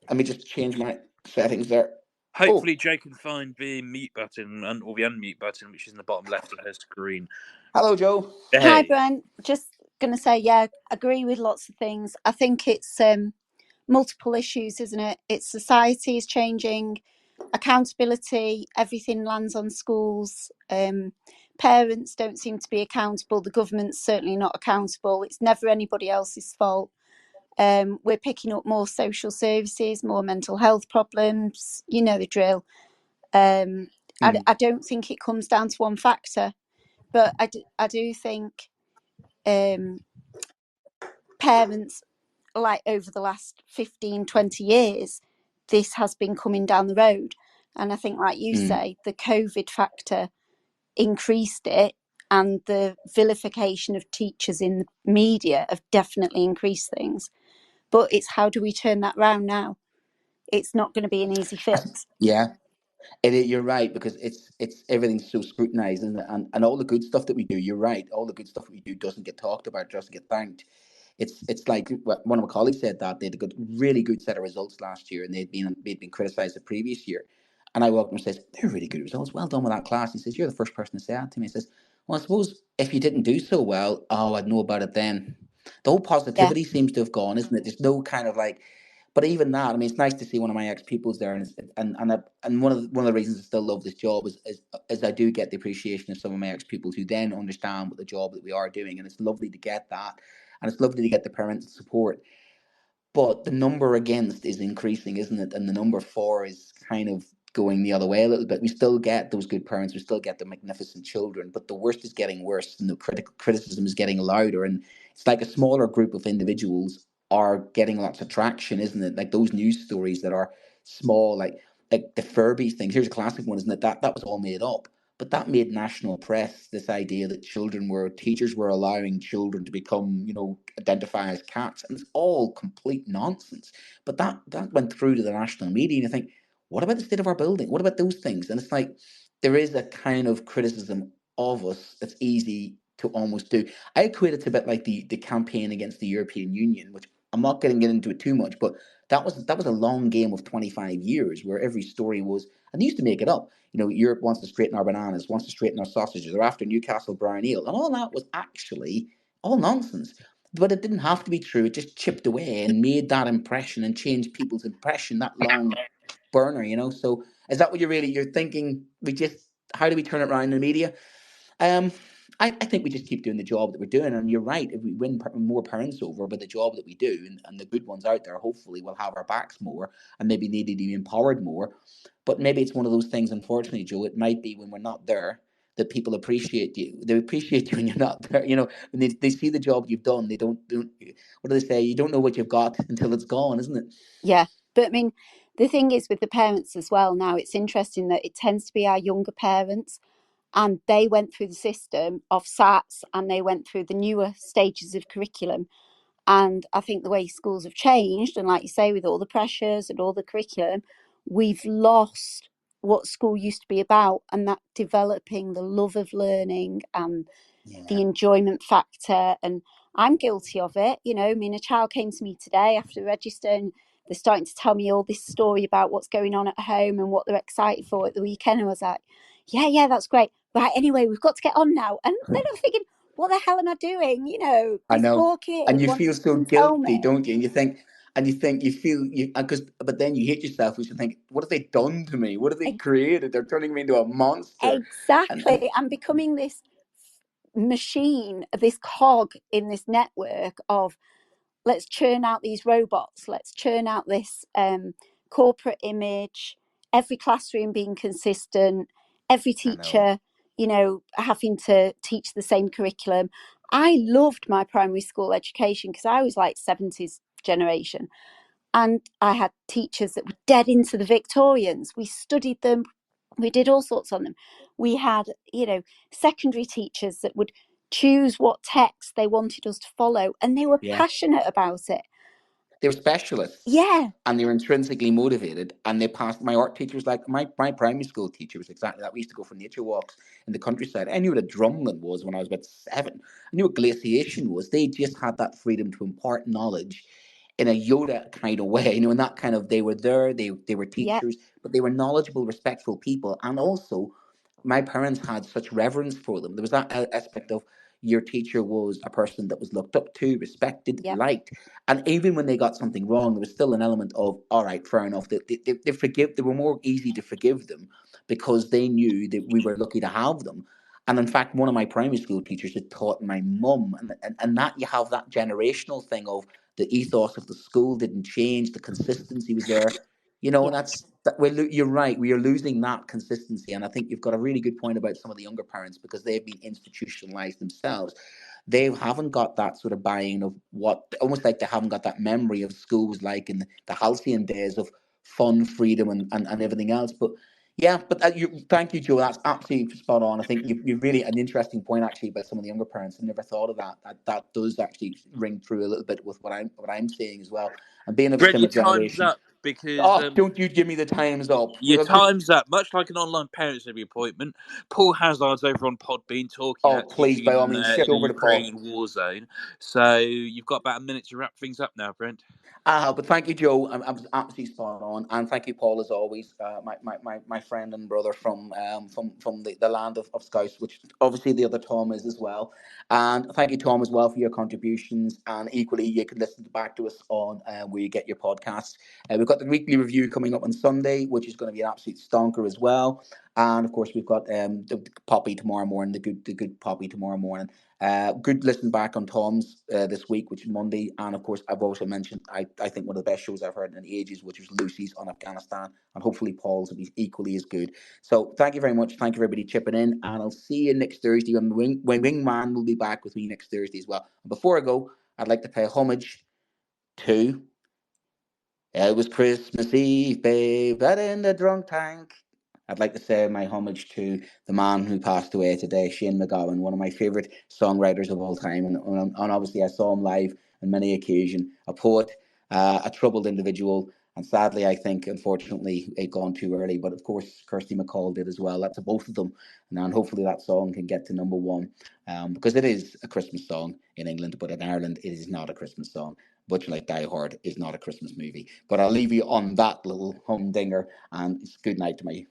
Let me just change my settings there. Hopefully, Jay can find the mute button or the unmute button, which is in the bottom left of her screen. Hello, Joe. Hey. Hi, Brent. Just going to say, yeah, agree with lots of things. I think it's multiple issues, isn't it? It's society is changing, accountability, everything lands on schools. Parents don't seem to be accountable. The government's certainly not accountable. It's never anybody else's fault. We're picking up more social services, more mental health problems. You know the drill. I don't think it comes down to one factor, but I do think parents, like over the last 15, 20 years, this has been coming down the road. And I think, like you say, the COVID factor increased it, and the vilification of teachers in the media have definitely increased things. But it's how do we turn that round now? It's not going to be an easy fix. Yeah, you're right, because it's everything's so scrutinized, and all the good stuff that we do. You're right, all the good stuff that we do doesn't get talked about, doesn't get thanked. It's like one of my colleagues said that they had a really good set of results last year, and they'd been criticized the previous year. And I walked and says, they're really good results. Well done with that class. He says, you're the first person to say that to me. He says, well, I suppose if you didn't do so well, I'd know about it then. The whole positivity seems to have gone, isn't it? There's no kind of like, But even that, I mean, it's nice to see one of my ex pupils there, and one of the reasons I still love this job is I do get the appreciation of some of my ex pupils who then understand what the job that we are doing, and it's lovely to get that, and it's lovely to get the parents' support. But the number against is increasing, isn't it? And the number for is kind of going the other way a little bit. We still get those good parents, we still get the magnificent children, but the worst is getting worse, and the criticism is getting louder. And it's like a smaller group of individuals are getting lots of traction, isn't it? Like those news stories that are small, like the Furby things. Here's a classic one, isn't it? That was all made up. But that made national press, this idea that teachers were allowing children to become, identify as cats. And it's all complete nonsense. But that went through to the national media. And you think, what about the state of our building? What about those things? And it's like, there is a kind of criticism of us that's easy to almost do. I equate it to a bit like the campaign against the European Union, which I'm not getting into it too much, but that was a long game of 25 years where every story was, and they used to make it up. Europe wants to straighten our bananas, wants to straighten our sausages. They're after Newcastle brown ale. And all that was actually all nonsense. But it didn't have to be true. It just chipped away and made that impression and changed people's impression, that long burner, So is that what you're thinking? How do we turn it around in the media? I think we just keep doing the job that we're doing. And you're right. If we win more parents over by the job that we do, and the good ones out there, hopefully will have our backs more and maybe need to be empowered more. But maybe it's one of those things, unfortunately, Joe, it might be when we're not there that people appreciate you. They appreciate you when you're not there. When they see the job you've done, they don't, what do they say? You don't know what you've got until it's gone, isn't it? Yeah. But I mean, the thing is with the parents as well now, it's interesting that it tends to be our younger parents, and they went through the system of SATs and they went through the newer stages of curriculum. And I think the way schools have changed, and like you say, with all the pressures and all the curriculum, we've lost what school used to be about, and that developing the love of learning and the enjoyment factor. And I'm guilty of it. I mean, a child came to me today after registering. They're starting to tell me all this story about what's going on at home and what they're excited for at the weekend. And I was like, yeah, that's great. Right, anyway, we've got to get on now. And then I'm thinking, what the hell am I doing? I This know. poor kid. And you feel so guilty, me. don't you? And you feel, but then you hate yourself, which you think, what have they done to me? What have they created? They're turning me into a monster. Exactly. I'm becoming this machine, this cog in this network of, let's churn out these robots, let's churn out this corporate image, every classroom being consistent, every teacher, having to teach the same curriculum. I loved my primary school education because I was like 70s generation. And I had teachers that were dead into the Victorians. We studied them. We did all sorts on them. We had, secondary teachers that would choose what text they wanted us to follow, and they were passionate about it. They were specialists. Yeah. And they were intrinsically motivated, and they passed. My art teacher was like, my primary school teacher was exactly that. We used to go for nature walks in the countryside. I knew what a drumlin was when I was about 7. I knew what glaciation was. They just had that freedom to impart knowledge in a Yoda kind of way, in that kind of, they were there, they were teachers, but they were knowledgeable, respectful people. And also, my parents had such reverence for them. There was that aspect of, your teacher was a person that was looked up to, respected, liked. And even when they got something wrong, there was still an element of, all right, fair enough. They were more easy to forgive them because they knew that we were lucky to have them. And in fact, one of my primary school teachers had taught my mum, and that you have that generational thing of the ethos of the school didn't change, the consistency was there. You're right. We are losing that consistency, and I think you've got a really good point about some of the younger parents because they've been institutionalized themselves. They haven't got that sort of buy-in of almost like they haven't got that memory of schools like in the halcyon days of fun, freedom, and everything else. But thank you, Joe. That's absolutely spot on. I think you've really an interesting point actually about some of the younger parents. I never thought of that. That does actually ring through a little bit with what I'm saying as well. And being of a similar generation. Time's up because don't you give me the time's up. Your time's up. Much like an online parents every appointment, Paul Hazard's over on Podbean talking about please, by all means, shift the over to Ukraine war zone. So you've got about a minute to wrap things up now, Brent. But thank you, Joe. I was absolutely spot on, and thank you, Paul, as always, my friend and brother from the land of Scouse, which obviously the other Tom is as well. And thank you, Tom, as well for your contributions. And equally, you can listen back to us on where you get your podcasts. We've got the weekly review coming up on Sunday, which is going to be an absolute stonker as well. And of course, we've got the Poppy tomorrow morning, the good Poppy tomorrow morning. Good listen back on Tom's this week, which is Monday. And of course, I've also mentioned, I think one of the best shows I've heard in ages, which was Lucy's on Afghanistan. And hopefully Paul's will be equally as good. So thank you very much. Thank you, everybody, chipping in. And I'll see you next Thursday when Wingman will be back with me next Thursday as well. And before I go, I'd like to pay homage to It Was Christmas Eve, babe, out in the drunk tank. I'd like to say my homage to the man who passed away today, Shane MacGowan, one of my favourite songwriters of all time. And obviously, I saw him live on many occasions. A poet, a troubled individual, and sadly, I think, unfortunately, it gone too early. But of course, Kirsty MacColl did as well. That's both of them. And hopefully, that song can get to number one because it is a Christmas song in England, but in Ireland, it is not a Christmas song. Much like Die Hard is not a Christmas movie. But I'll leave you on that little humdinger, and it's good night to my